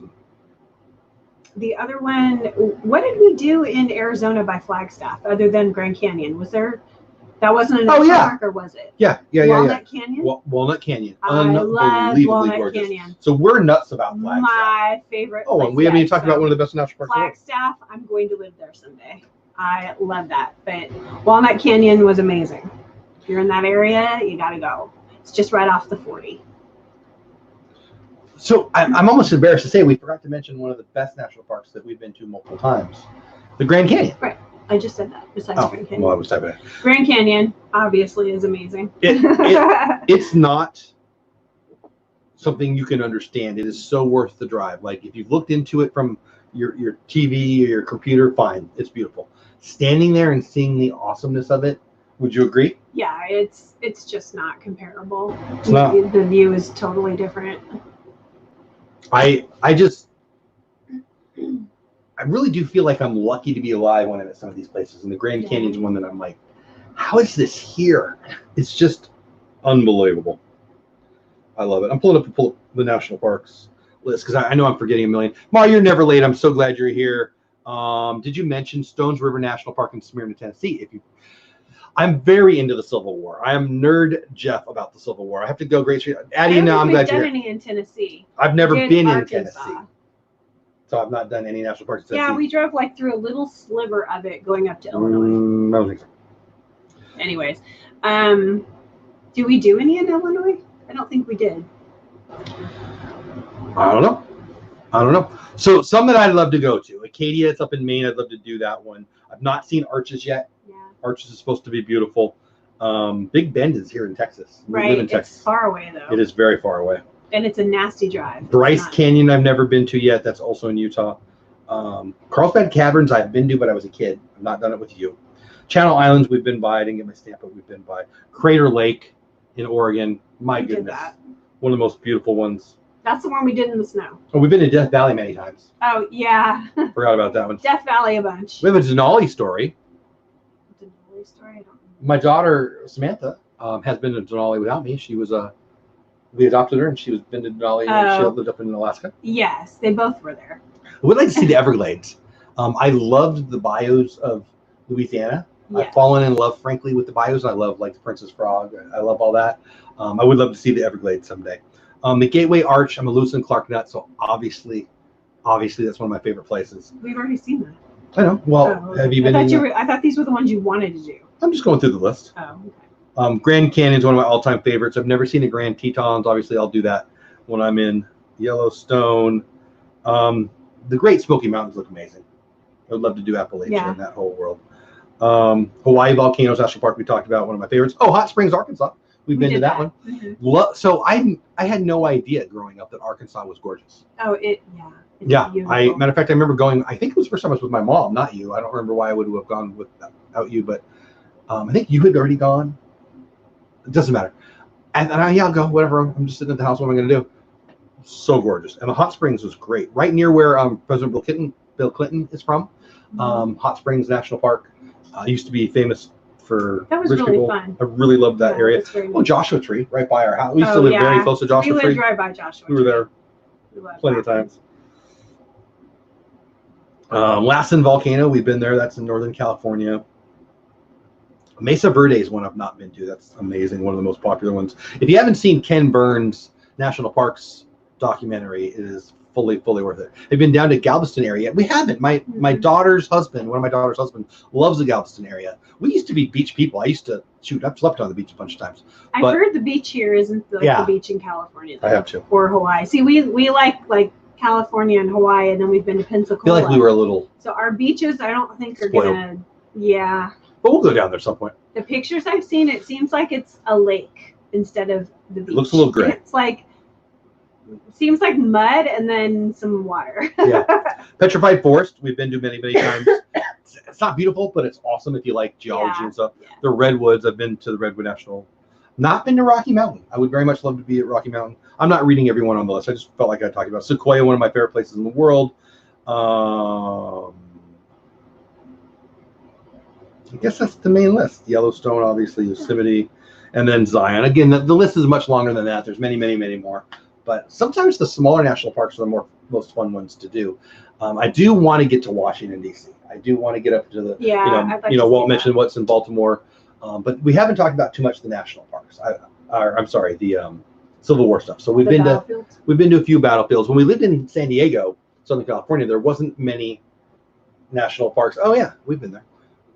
The other one, what did we do in Arizona by Flagstaff other than Grand Canyon? That wasn't a national park, or was it? Yeah. Walnut Canyon? Walnut Canyon. I love Walnut gorgeous. Canyon. So we're nuts about Flagstaff. My favorite. Oh, and we haven't even talked about one of the best national parks. Flagstaff, I'm going to live there someday. I love that. But Walnut Canyon was amazing. If you're in that area, you got to go. It's just right off the 40. So I'm almost embarrassed to say we forgot to mention one of the best national parks that we've been to multiple times, the Grand Canyon. Right. I just said that. Besides Grand Canyon. Well, I was typing it. Grand Canyon obviously is amazing. It's not something you can understand. It is so worth the drive. Like if you've looked into it from your TV or your computer, fine, it's beautiful. Standing there and seeing the awesomeness of it, would you agree? Yeah, it's just not comparable. It's not. The view is totally different. I really do feel like I'm lucky to be alive when I'm at some of these places. And the Grand Canyon is one that I'm like, how is this here? It's just unbelievable. I love it. I'm pulling up the national parks list because I know I'm forgetting a million. Ma, you're never late. I'm so glad you're here. Did you mention Stones River National Park in Smyrna, Tennessee? I'm very into the Civil War. I am nerd Jeff about the Civil War. I have to go great street. Addie, now I'm glad you're here. Any in Tennessee. I've never been Arkansas. in Tennessee. So I've not done any national parks in Tennessee. Yeah, we drove like through a little sliver of it going up to Illinois. I don't think so. Anyways, do we do any in Illinois? I don't think we did. I don't know. So some that I'd love to go to. Acadia, it's up in Maine. I'd love to do that one. I've not seen Arches yet. Yeah. Arches is supposed to be beautiful. Big Bend is here in Texas. We live in Texas. It's far away though. It is very far away. And it's a nasty drive. Bryce Canyon I've never been to yet. That's also in Utah. Carlsbad Caverns I've been to, but I was a kid. I've not done it with you. Channel Islands we've been by. I didn't get my stamp, but we've been by. Crater Lake in Oregon. My goodness. One of the most beautiful ones. That's the one we did in the snow. Oh, we've been to Death Valley many times. Oh, yeah. Forgot about that one. Death Valley a bunch. We have a Denali story. Denali story? I don't know. My daughter, Samantha, has been to Denali without me. She was we adopted her, and she was been to Denali. She lived up in Alaska. Yes, they both were there. I would like to see the Everglades. I loved the bayous of Louisiana. Yes. I've fallen in love, frankly, with the bayous. I love like the Princess Frog. I love all that. I would love to see the Everglades someday. The Gateway Arch. I'm a Lewis and Clark nut, so obviously that's one of my favorite places. We've already seen that. I know. Well, have you been? I thought these were the ones you wanted to do. I'm just going through the list. Oh, okay. Grand Canyon is one of my all-time favorites. I've never seen the Grand Tetons. Obviously, I'll do that when I'm in Yellowstone. The Great Smoky Mountains look amazing. I would love to do Appalachia and that whole world. Hawaii Volcanoes National Park we talked about, one of my favorites. Oh, Hot Springs, Arkansas. We've been to that one. Mm-hmm. So I had no idea growing up that Arkansas was gorgeous. Oh, it's beautiful. Matter of fact, I remember going. I think it was the first time I was with my mom, not you. I don't remember why I would have gone without you, but I think you had already gone. It doesn't matter. And I'll go. Whatever. I'm just sitting at the house. What am I going to do? So gorgeous. And the Hot Springs was great. Right near where President Bill Clinton is from. Hot Springs National Park used to be famous for that was rich really people. Fun. I really loved that area. Well, Joshua Tree, right by our house. We used to live very close to Joshua Tree. We lived right by Joshua Tree. We were there plenty of times. Lassen Volcano, we've been there. That's in Northern California. Mesa Verde is one I've not been to. That's amazing. One of the most popular ones. If you haven't seen Ken Burns' National Parks documentary, it is fully worth it. They've been down to Galveston area. We haven't. My daughter's husband, one of my daughter's husband, loves the Galveston area. We used to be beach people. I used to I've slept on the beach a bunch of times. I've heard the beach here isn't like the beach in California. Though, I have too. Or Hawaii. See, we like California and Hawaii, and then we've been to Pensacola. I feel like we were a little. So our beaches, I don't think are gonna. Yeah. But we'll go down there at some point. The pictures I've seen, it seems like it's a lake instead of the beach. It looks a little gray. It's seems like mud and then some water. Yeah. Petrified Forest, we've been to many times. It's not beautiful, but it's awesome if you like geology and stuff. Yeah. The Redwoods, I've been to the Redwood National. Not been to Rocky Mountain. I would very much love to be at Rocky Mountain. I'm not reading everyone on the list. I just felt like I talked about Sequoia, one of my favorite places in the world. I guess that's the main list. Yellowstone, obviously, Yosemite, and then Zion. Again, the list is much longer than that. There's many more. But sometimes the smaller national parks are the most fun ones to do. I do want to get to Washington, D.C. I do want to get up to the, Walt mentioned what's in Baltimore. But we haven't talked about too much the national parks. I'm sorry, the Civil War stuff. So we've been to a few battlefields. When we lived in San Diego, Southern California, there wasn't many national parks. Oh, yeah, we've been there.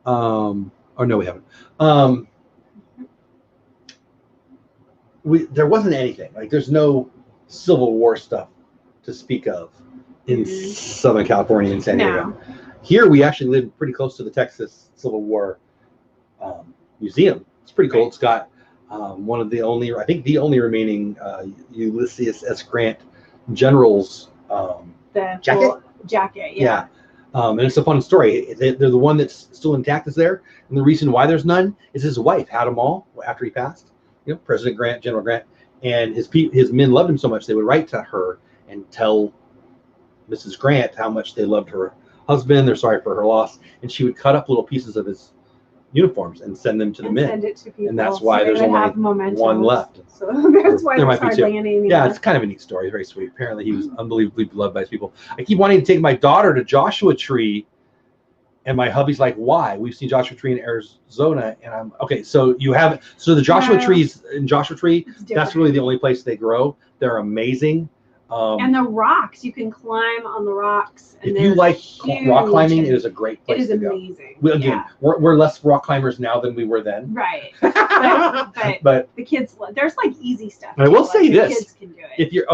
No, we haven't. There wasn't anything. There's no Civil War stuff to speak of in Southern California and San Diego. No. Here, we actually live pretty close to the Texas Civil War Museum. It's pretty cool. It's got one of the only, I think the only remaining Ulysses S. Grant generals The jacket. full jacket, yeah. And it's a fun story. They're the one that's still intact is there, and the reason why there's none is his wife had them all after he passed. You know, President Grant, General Grant, and his men loved him so much they would write to her and tell Mrs. Grant how much they loved her husband. They're sorry for her loss, and she would cut up little pieces of his uniforms and send them to the men. Send it to people, and that's why so there's only one left. So that's why there there's might be hardly two. any anymore. Yeah, it's kind of a neat story. Very sweet. Apparently, he was unbelievably beloved by his people. I keep wanting to take my daughter to Joshua Tree, and my hubby's like, "Why? We've seen Joshua Tree in Arizona." And I'm okay. So you have the Joshua trees in Joshua Tree. That's really the only place they grow. They're amazing. And the rocks, you can climb on the rocks. And if you like rock climbing, it is a great place to go. It is amazing. We're less rock climbers now than we were then. Right. But the kids, there's like easy stuff. I will say this: kids can do it. if you're,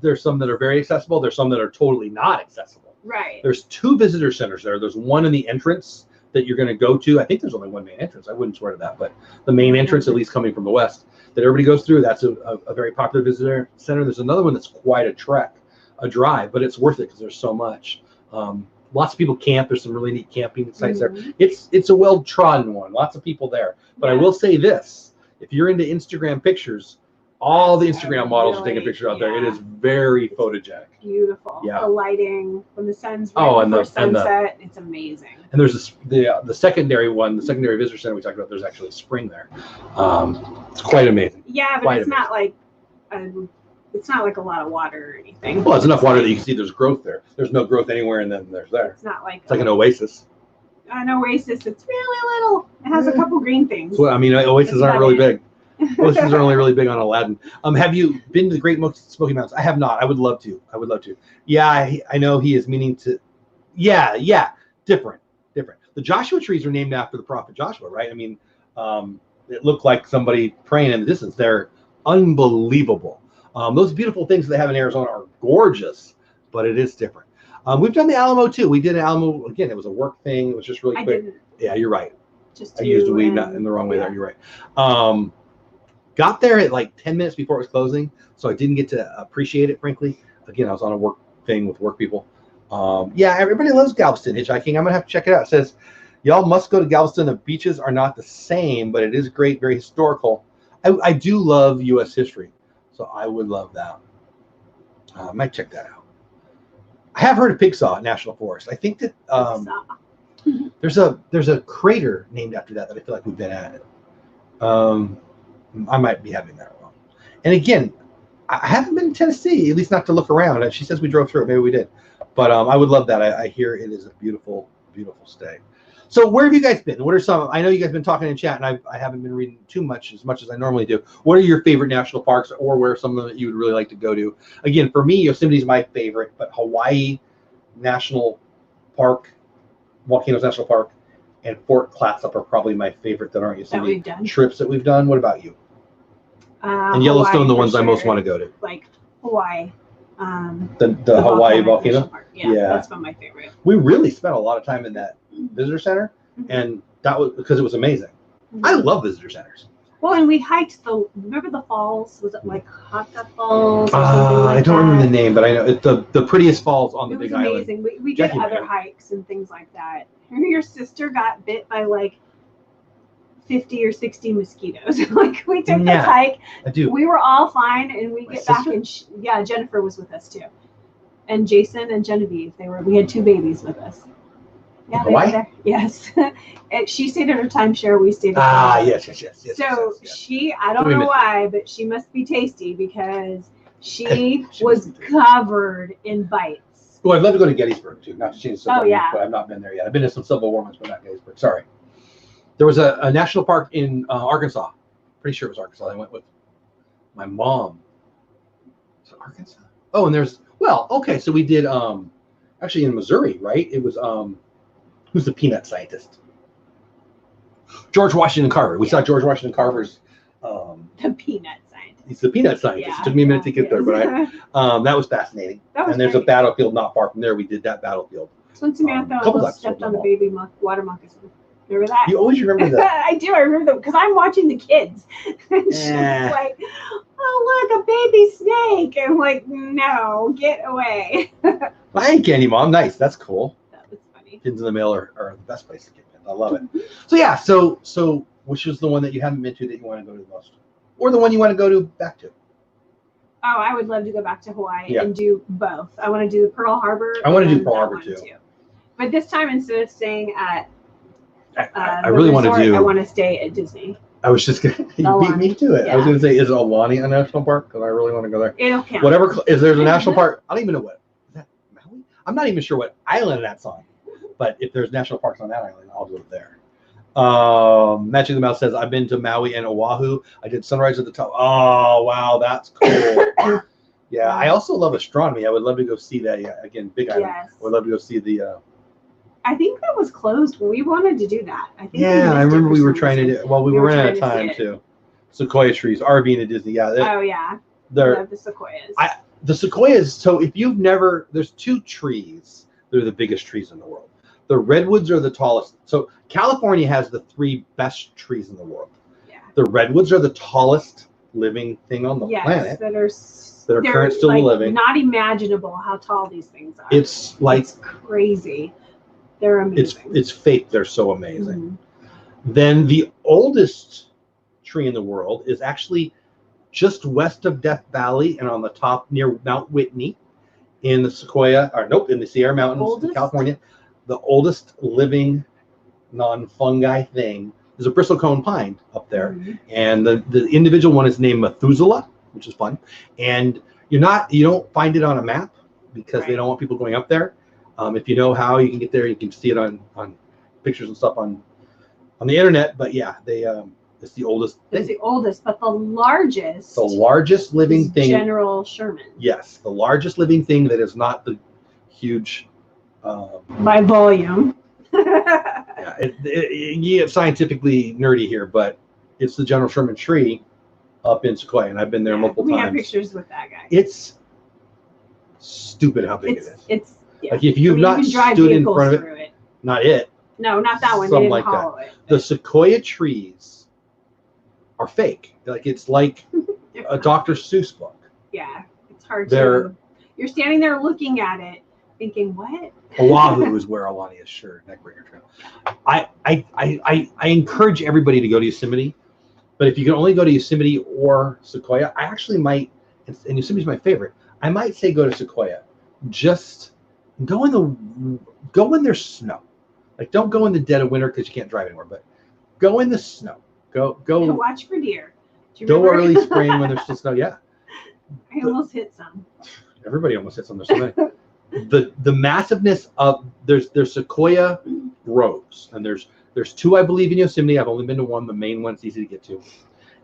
there's some that are very accessible. There's some that are totally not accessible. Right. There's 2 visitor centers there. There's one in the entrance that you're going to go to. I think there's only one main entrance. I wouldn't swear to that, but the main entrance, at least coming from the west, that everybody goes through. That's a very popular visitor center. There's another one that's quite a trek, a drive, but it's worth it because there's so much. Lots of people camp. There's some really neat camping sites there. It's a well-trodden one. Lots of people there. But I will say this: if you're into Instagram pictures, all the Instagram models are taking pictures out there. It is very photogenic. Beautiful. Yeah. The lighting when the sun's before sunset, it's amazing. And there's the secondary one, the secondary visitor center we talked about. There's actually a spring there. It's quite amazing. Yeah, but it's not like a lot of water or anything. Well, it's enough water that you can see there's growth there. There's no growth anywhere, and then there's there. It's not like it's like an oasis. An oasis. It's really little. It has a couple green things. Well, I mean, oases aren't really big. Oases are only really big on Aladdin. Have you been to the Great Smoky Mountains? I have not. I would love to. Yeah, I know he is meaning to. Yeah, different. The Joshua trees are named after the prophet Joshua, right? I mean, it looked like somebody praying in the distance. They're unbelievable. Those beautiful things they have in Arizona are gorgeous, but it is different. We've done the Alamo too. We did an Alamo again. It was a work thing. It was just really quick. Yeah, you're right. I used a weed in the wrong way there. You're right. Got there at like 10 minutes before it was closing, so I didn't get to appreciate it, frankly. Again, I was on a work thing with work people. Everybody loves Galveston hitchhiking. I'm going to have to check it out. It says, y'all must go to Galveston. The beaches are not the same, but it is great, very historical. I do love U.S. history, so I would love that. I might check that out. I have heard of Pigsaw National Forest. I think that there's a crater named after that I feel like we've been at. I might be having that wrong. And again, I haven't been to Tennessee, at least not to look around. And she says we drove through it. Maybe we did. But I would love that. I hear it is a beautiful, beautiful state. So where have you guys been? What are some? I know you guys have been talking in chat, and I haven't been reading too much, as much as I normally do. What are your favorite national parks, or where are some of them that you would really like to go to? Again, for me, Yosemite's my favorite, but Hawaii National Park, Volcanoes National Park, and Fort Clatsop are probably my favorite that aren't Yosemite trips that we've done. What about you? And Yellowstone, Hawaii, the ones I most want to go to. Like Hawaii. The Hawaii volcano. Yeah, that's one of my favorite. We really spent a lot of time in that visitor center, and that was because it was amazing. I love visitor centers. Well, and we hiked remember the falls? Was it like Haka Falls? Or something like I don't remember the name, but I know it's the prettiest falls on the Big Island. It was amazing. We did other hikes and things like that. Remember your sister got bit by like 50 or 60 mosquitoes. Like we took this hike. I do. We were all fine, and we get back, and Jennifer was with us too, and Jason and Genevieve. We had 2 babies with us. Yeah, they were there. Yes. She stayed at her timeshare. We stayed at yes. So she, I don't know why, but she must be tasty because she was covered in bites. Well, I'd love to go to Gettysburg too. Not to change the subject, but I've not been there yet. I've been to some Civil War ones, but not Gettysburg. Sorry. There was a national park in Arkansas. Pretty sure it was Arkansas. I went with my mom. Is it Arkansas? Oh, and so we did actually in Missouri, right? It was who's the peanut scientist? George Washington Carver. We saw George Washington Carver's the peanut scientist. He's the peanut scientist. It took me a minute to get there, but that was fascinating. There's a battlefield not far from there. We did that battlefield. That's when Samantha almost stepped on the baby water moccasin. Remember that? You always remember that. I do. I remember that because I'm watching the kids. And she's like, "Oh, look, a baby snake!" And I'm like, "No, get away." I ain't candy, Mom. Nice. That's cool. That was funny. Pins in the mail are the best place to get pins. I love it. So yeah. So which is the one that you haven't been to that you want to go to the most, or the one you want to go to back to? Oh, I would love to go back to Hawaii Yeah. and do both. I want to do Pearl Harbor. I want to do and Pearl that Harbor one too. But this time, instead of staying at I the really want to resort, do. I want to stay at Disney. I was just gonna. You beat me to it. I was Yeah. gonna say, is Aulani a national park? Because I really want to go there. It'll count. Whatever. If there's a national park, I don't even know what. Is that Maui? I'm not even sure what island that's on. But if there's national parks on that island, I'll go there. Matching the Mouse says, I've been to Maui and Oahu. I did sunrise at the top. Oh, wow, that's cool. Yeah, I also love astronomy. I would love to go see that. Yeah, again, Big Island. Yes. I would love to go see the. I think that was closed when we wanted to do that. I think Yeah, I remember we were trying to do. Well, we were running out of trying to time see it. too. Sequoia trees, RVing to Disney. Yeah, Oh yeah, they're love the sequoias. the sequoias. So if you've never, there's two trees. They're the biggest trees in the world. The redwoods are the tallest. So California has the three best trees in the world. Yeah. The redwoods are the tallest living thing on the planet. that are current still like living. Not imaginable how tall these things are. It's like it's crazy. They're amazing. It's fake. They're so amazing. Mm-hmm. Then the oldest tree in the world is actually just west of Death Valley and on the top near Mount Whitney in the in the Sierra Mountains in California. The oldest living non-fungi thing is a bristlecone pine up there. Mm-hmm. And the individual one is named Methuselah, which is fun. And you don't find it on a map because they don't want people going up there. If you know how, you can get there. You can see it on pictures and stuff on the internet. But yeah, it's the oldest. It's the oldest, but the largest. The largest living thing. General Sherman. Yes, the largest living thing that is not the huge. By volume. Yeah, you get scientifically nerdy here, but it's the General Sherman tree up in Sequoia, and I've been there multiple times. We have pictures with that guy. It's stupid how big it is. It's like if you've not stood in front of it, not it. No, not that one. Something like that. The Sequoia trees are fake. Like it's like a Dr. Seuss book. Yeah, it's hard to. You're standing there looking at it, thinking, "What?" Oahu is where Aulani is. Sure, Neckbringer Trail. I encourage everybody to go to Yosemite, but if you can only go to Yosemite or Sequoia, I actually might. And Yosemite's my favorite. I might say go to Sequoia. Just go when there's snow. Like don't go in the dead of winter because you can't drive anywhere. But go in the snow. Go. And watch for deer. Go early spring when there's still snow. Yeah. I almost hit some. Everybody almost hits some. There's so many. The massiveness of there's sequoia groves, and there's two I believe in Yosemite. I've only been to one. The main one's easy to get to,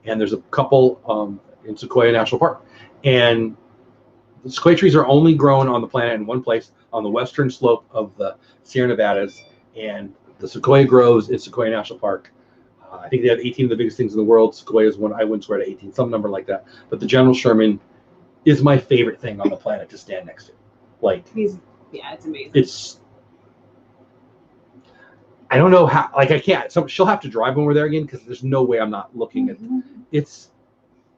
and there's a couple in Sequoia National Park. And the sequoia trees are only grown on the planet in one place on the western slope of the Sierra Nevadas, and the sequoia groves in Sequoia National Park. I think they have 18 of the biggest things in the world. Sequoia is one. I wouldn't swear to 18, some number like that. But the General Sherman is my favorite thing on the planet to stand next to. Like it's amazing. I don't know how. Like I can't. So she'll have to drive when we're there again because there's no way I'm not looking at. It's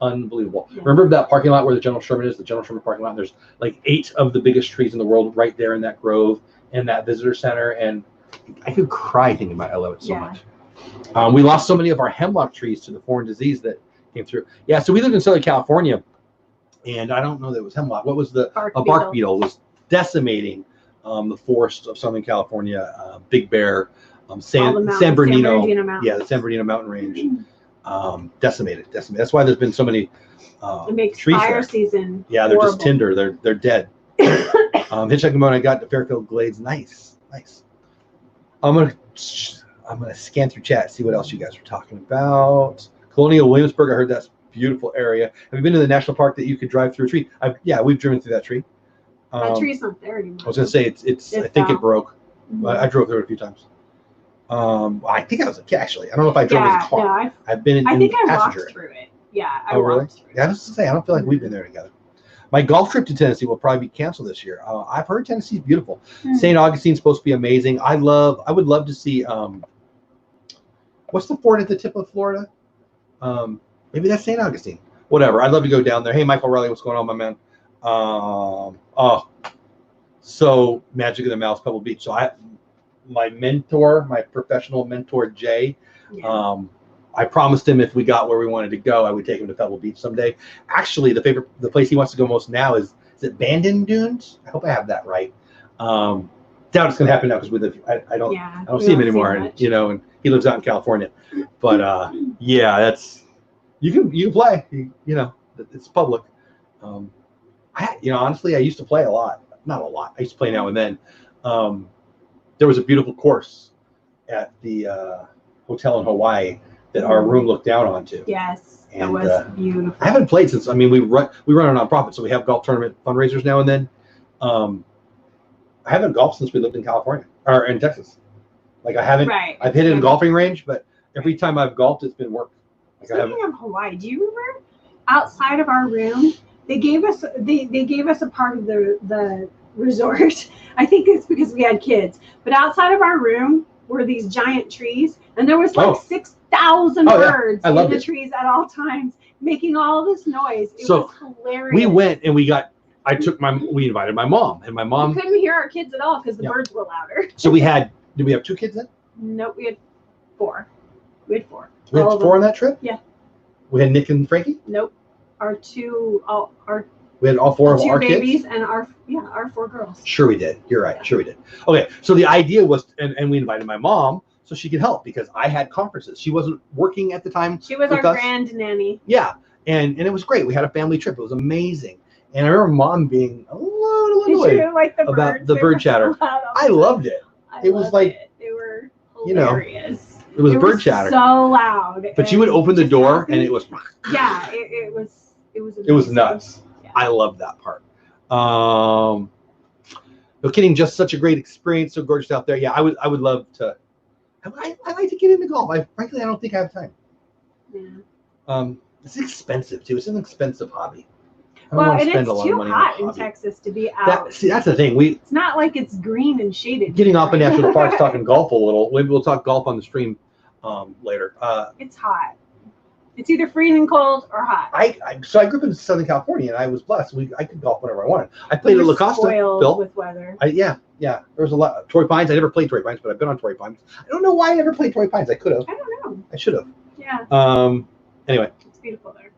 unbelievable. Yeah. Remember that parking lot where the General Sherman is? The General Sherman parking lot. There's like 8 of the biggest trees in the world right there in that grove and that visitor center. And I could cry thinking about it. I love it so much. We lost so many of our hemlock trees to the foreign disease that came through. Yeah. So we lived in Southern California, and I don't know that it was hemlock. What was the bark beetle was decimating the forest of Southern California, Big Bear, San Bernardino. Yeah, the San Bernardino mountain range. Decimated. That's why there's been so many it makes trees fire there. Season yeah, they're just tinder. They're dead. Hitchhiking mode. I got to Fairfield Glades. Nice. I'm gonna scan through chat, see what else you guys are talking about. Colonial Williamsburg. I heard that's a beautiful area. Have you been to the national park that you could drive through a tree? We've driven through that tree. That tree's not there anymore. I was gonna say it's I think it broke. Mm-hmm. I drove through it a few times. I think I was a kid actually. I don't know if I drove as a car. Yeah, I've been. I think I walked through it. Yeah. I really? Yeah, I was to say I don't feel like we've been there together. My golf trip to Tennessee will probably be canceled this year. I've heard Tennessee's beautiful. St. Augustine's supposed to be amazing. I would love to see what's the fort at the tip of Florida? Maybe that's St. Augustine. Whatever. I'd love to go down there. Hey, Michael Riley, what's going on, my man? So Magic of the Mouse, Pebble Beach. So my professional mentor, Jay, I promised him if we got where we wanted to go, I would take him to Pebble Beach someday. Actually, the place he wants to go most now is it Bandon Dunes? I hope I have that right. Doubt it's gonna happen now because I don't see him anymore, and and he lives out in California. But yeah, that's you can play. It's public. Honestly, I used to play a lot. Not a lot. I used to play now and then. There was a beautiful course at the hotel in Hawaii that our room looked down onto. Yes, and, it was beautiful. I haven't played since. We run a nonprofit, so we have golf tournament fundraisers now and then. I haven't golfed since we lived in California or in Texas. Like I haven't. Right. I've hit it in a golfing range, but every time I've golfed, it's been work. Speaking of Hawaii, do you remember outside of our room they gave us a part of the resort? I think it's because we had kids, but outside of our room were these giant trees, and there was 6,000 birds in the trees at all times, making all this noise. It was hilarious. We went and we invited my mom, and my mom. We couldn't hear our kids at all because the birds were louder. So did we have 2 kids then? Nope, we had 4. We had 4. We had 4 on that trip? Yeah. We had Nick and Frankie? Nope. We had all 4 of our babies kids? And our 4 girls. Sure we did. You're right. Yeah. Sure we did. Okay, so the idea was, and we invited my mom so she could help because I had conferences. She wasn't working at the time. She was our grand nanny. Yeah, and it was great. We had a family trip. It was amazing. And I remember Mom being a little annoyed about the bird chatter. I loved it. It was like they were hilarious. It was bird chatter. So loud. But you would open the door and it was. Yeah, it was. It was nuts. Yeah. I loved that part. No kidding, just such a great experience. So gorgeous out there. Yeah, I would love to. I like to get into golf. Frankly, I don't think I have time. Yeah. It's expensive too. It's an expensive hobby. Well, and it's too hot in Texas to be out. That's the thing. It's not like it's green and shaded. Getting off in national parks, talking golf a little. Maybe we'll talk golf on the stream later. It's hot. It's either freezing cold or hot. So I grew up in Southern California, and I was blessed. I could golf whenever I wanted. I played at La Costa. Spoiled with weather. Yeah. There was a lot. Torrey Pines. I never played Torrey Pines, but I've been on Torrey Pines. I don't know why I never played Torrey Pines. I could have. I don't know. I should have. Yeah. Anyway. It's beautiful there.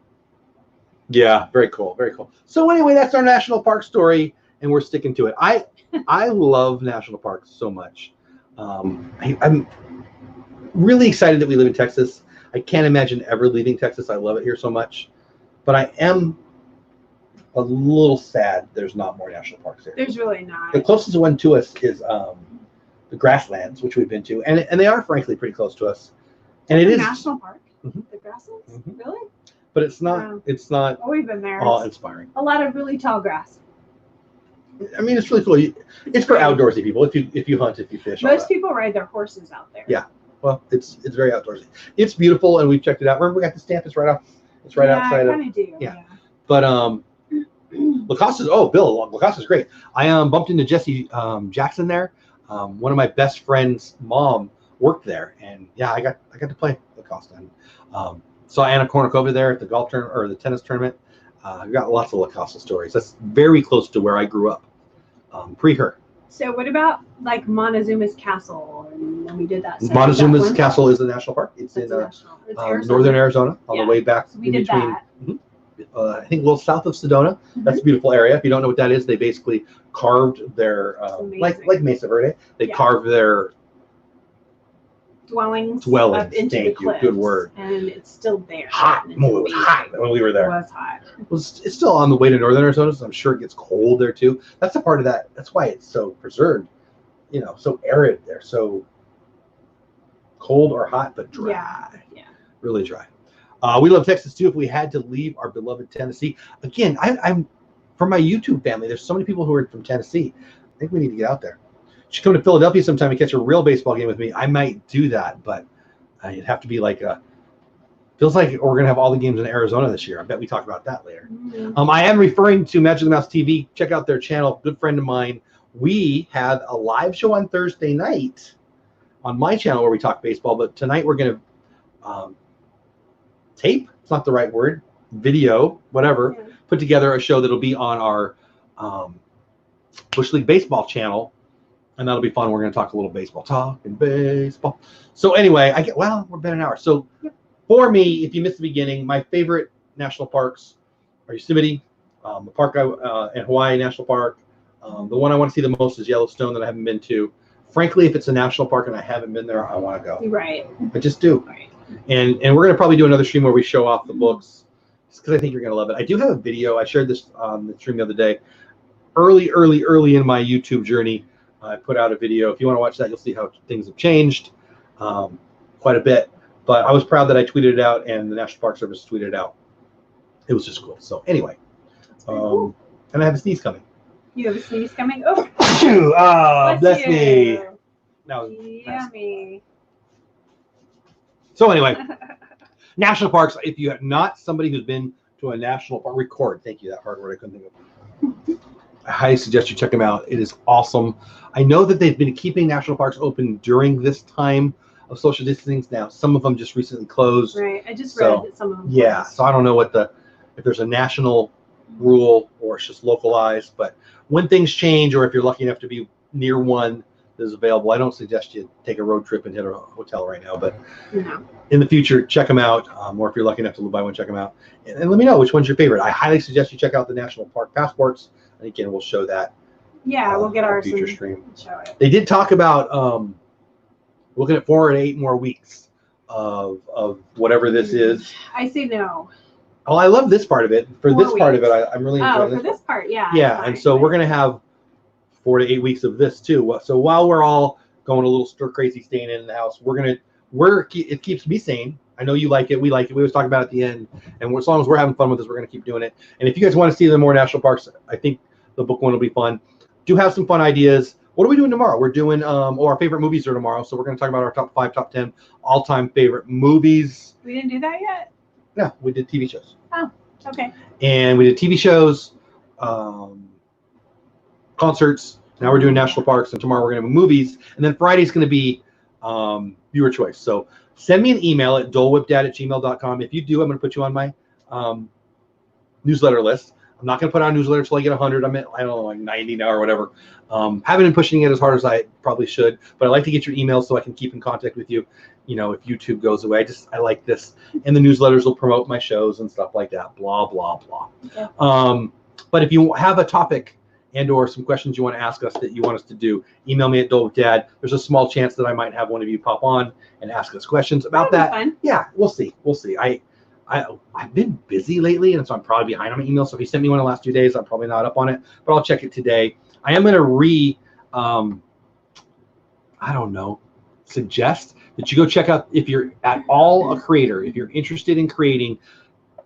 Yeah, very cool, very cool. So anyway, that's our national park story, and we're sticking to it. I love national parks so much. I'm really excited that we live in Texas. I can't imagine ever leaving Texas. I love it here so much, but I am a little sad there's not more national parks here. There's really not. The closest one to us is the Grasslands, which we've been to, and they are frankly pretty close to us. And it is national park. Mm-hmm. The Grasslands, really? But it's not. Yeah. It's not. Oh, we've been there. All inspiring. A lot of really tall grass. It's really cool. It's for outdoorsy people. If you hunt, if you fish. Most people ride their horses out there. Yeah. Well, it's very outdoorsy. It's beautiful, and we've checked it out. Remember, we got the stamp. It's right outside. I kind of do. Yeah. But La Costa's. Oh, Bill, La Costa's great. I bumped into Jesse Jackson there. One of my best friends' mom worked there, and yeah, I got to play La Costa. And, saw Anna Kournikova there at the golf tournament or the tennis tournament. I've got lots of La Costa stories. That's very close to where I grew up, pre her. So what about like Montezuma's Castle? And when we did that. Montezuma's Castle is the national park. It's in northern Arizona on the way back. So we did that. I think a little south of Sedona. Mm-hmm. That's a beautiful area. If you don't know what that is, they basically carved their like Mesa Verde. They carved their dwellings up into the cliffs. Thank you. Good word. And it's still there. Hot. It was hot when we were there. It was hot. It's still on the way to northern Arizona, so I'm sure it gets cold there too. That's a part of that. That's why it's so preserved. So arid there. So cold or hot, but dry. Yeah. Really dry. We love Texas too. If we had to leave our beloved Tennessee, again, I'm from my YouTube family. There's so many people who are from Tennessee. I think we need to get out there. You should come to Philadelphia sometime and catch a real baseball game with me. I might do that, but it'd have to be like feels like we're going to have all the games in Arizona this year. I bet we talk about that later. Mm-hmm. I am referring to Magic of the Mouse TV. Check out their channel. Good friend of mine. We had a live show on Thursday night on my channel where we talk baseball, but tonight we're going to tape. It's not the right word. Video, whatever. Yeah. Put together a show that'll be on our Bush League Baseball channel, and that'll be fun. We're going to talk a little baseball talk and baseball. So anyway, we're been an hour. So for me, if you missed the beginning, my favorite national parks are Yosemite, the park in Hawaii National Park. The one I want to see the most is Yellowstone that I haven't been to. Frankly, if it's a national park and I haven't been there, I want to go. Right. I just do. Right. And we're going to probably do another stream where we show off the books, just because I think you're going to love it. I do have a video. I shared this the stream the other day. Early in my YouTube journey, I put out a video. If you want to watch that, you'll see how things have changed quite a bit. But I was proud that I tweeted it out, and the National Park Service tweeted it out. It was just cool. So anyway, Cool. And I have a sneeze coming. You have a sneeze coming? Oh, Bless me. Now, yummy. so anyway, national parks. If you have not somebody who's been to a national park, record. Thank you. That hard word I couldn't think of. I highly suggest you check them out. It is awesome. I know that they've been keeping national parks open during this time of social distancing. Now, some of them just recently closed. Right. I just read that some of them. Yeah. So I don't know if there's a national rule or it's just localized, but when things change, or if you're lucky enough to be near one that is available, I don't suggest you take a road trip and hit a hotel right now, but in the future, check them out. Or if you're lucky enough to live by one, check them out. And let me know which one's your favorite. I highly suggest you check out the National Park Passports. And again, we'll show that. Yeah, we'll get our future stream. Show it. They did talk about looking at 4 to 8 more weeks of whatever this is. I say no. Oh, I love this part of it. For 4 this part of it, weeks. I'm really enjoying for this part, yeah. Yeah, and so we're going to have 4 to 8 weeks of this too. So while we're all going a little stir crazy, staying in the house, it keeps me sane. I know you like it. We like it. We always talk about it at the end. And as long as we're having fun with this, we're going to keep doing it. And if you guys want to see the more national parks, I think the book one will be fun. Do have some fun ideas. What are we doing tomorrow? We're doing our favorite movies are tomorrow. So we're going to talk about our top 5, top 10 all-time favorite movies. We didn't do that yet? No, we did TV shows. Oh, okay. And we did TV shows, concerts. Now we're doing national parks, and tomorrow we're going to have movies. And then Friday's going to be viewer choice. So send me an email at dolewhipdad@gmail.com. If you do, I'm going to put you on my newsletter list. I'm not going to put out a newsletter until I get 100. I'm at, I don't know, like 90 now or whatever. Haven't been pushing it as hard as I probably should, but I like to get your emails so I can keep in contact with you. You know, if YouTube goes away, I like this. And the newsletters will promote my shows and stuff like that, blah, blah, blah. Okay. But if you have a topic and or some questions you want to ask us that you want us to do, email me at dolewhipdad. There's a small chance that I might have one of you pop on and ask us questions about that. Fun. Yeah, we'll see. We'll see. I've been busy lately, and so I'm probably behind on my email. So if you sent me one in the last 2 days, I'm probably not up on it, but I'll check it today. I am going to suggest that you go check out, if you're at all a creator, if you're interested in creating,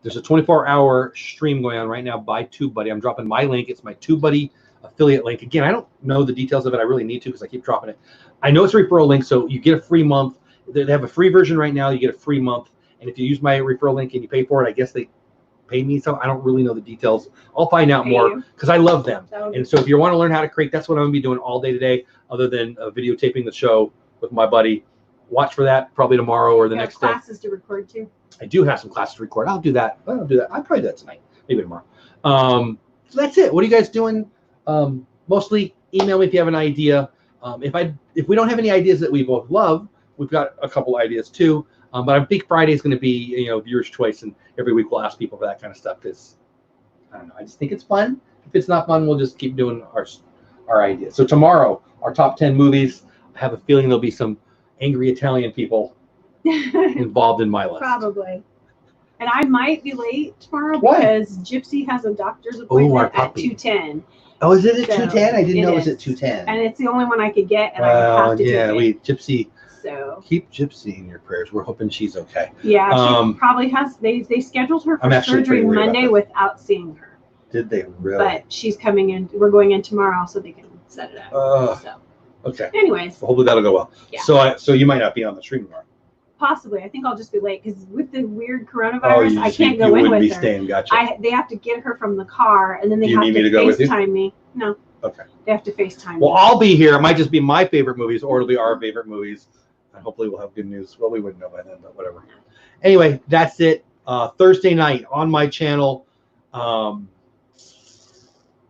there's a 24-hour stream going on right now by TubeBuddy. I'm dropping my link. It's my TubeBuddy affiliate link. Again, I don't know the details of it. I really need to because I keep dropping it. I know it's a referral link, so you get a free month. They have a free version right now. You get a free month. And if you use my referral link and you pay for it, I guess they pay me some. I don't really know the details. I'll find out more because I love them. And so if you want to learn how to create, that's what I'm going to be doing all day today, other than videotaping the show with my buddy. Watch for that probably tomorrow or the next day. Classes to record too. I do have some classes to record. I'll do that. I'll probably do that tonight, maybe tomorrow. So that's it. What are you guys doing? Mostly email me if you have an idea. If we don't have any ideas that we both love, we've got a couple ideas too. But I think Friday is going to be, viewer's choice, and every week we'll ask people for that kind of stuff because I don't know. I just think it's fun. If it's not fun, we'll just keep doing our ideas. So tomorrow, our top 10 movies. I have a feeling there'll be some angry Italian people involved in my list. Probably. And I might be late tomorrow because Gypsy has a doctor's appointment at 2:10. Oh, is it at 2:10? I didn't know it was at 2:10. And it's the only one I could get, and I have to take it. Gypsy. So keep Gypsy in your prayers. We're hoping she's okay. Yeah, she probably has. They scheduled her for surgery Monday without seeing her. Did they really? But she's coming in. We're going in tomorrow, so they can set it up. Okay. Anyways. Well, hopefully that'll go well. Yeah. So you might not be on the stream tomorrow. Possibly. I think I'll just be late because with the weird coronavirus, I can't go in with her. Staying. Gotcha. They have to get her from the car, and then they have to FaceTime me. No. Okay. They have to FaceTime me. Well, I'll be here. It might just be my favorite movies, or it'll be our favorite movies. And hopefully we'll have good news. Well, we wouldn't know by then, but whatever. Anyway, that's it. Thursday night on my channel.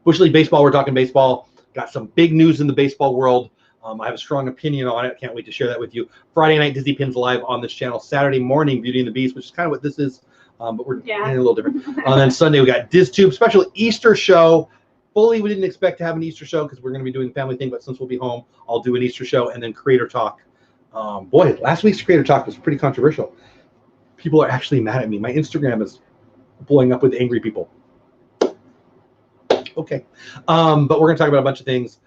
Bush League Baseball. We're talking baseball. Got some big news in the baseball world. I have a strong opinion on it. Can't wait to share that with you. Friday night, Disney Pins live on this channel. Saturday morning, Beauty and the Beast, which is kind of what this is, but we're doing a little different. And then Sunday, we got DizTube special Easter show. We didn't expect to have an Easter show because we're going to be doing the family thing, but since we'll be home, I'll do an Easter show and then Creator Talk. Boy, last week's Creator Talk was pretty controversial. People are actually mad at me. My Instagram is blowing up with angry people. Okay. But we're going to talk about a bunch of things.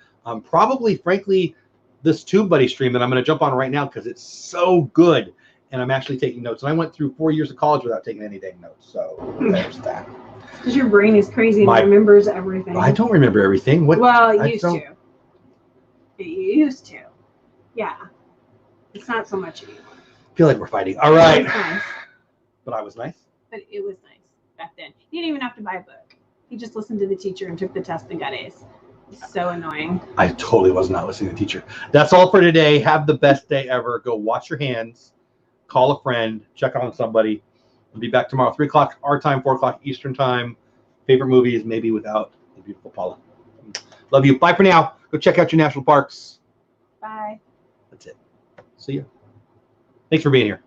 Probably, frankly, this TubeBuddy stream that I'm going to jump on right now because it's so good. And I'm actually taking notes. And I went through 4 years of college without taking any dang notes. So there's that. Because your brain is crazy and remembers everything. I don't remember everything. Well, it used to. It used to. Yeah. It's not so much anymore. I feel like we're fighting. All right. Nice. But I was nice. But it was nice back then. You didn't even have to buy a book. You just listened to the teacher and took the test and got A's. It's so annoying. I totally was not listening to the teacher. That's all for today. Have the best day ever. Go wash your hands. Call a friend. Check on somebody. We'll be back tomorrow, 3 o'clock our time, 4 o'clock Eastern time. Favorite movies, maybe without the beautiful Paula. Love you. Bye for now. Go check out your national parks. Bye. That's it. See you. Thanks for being here.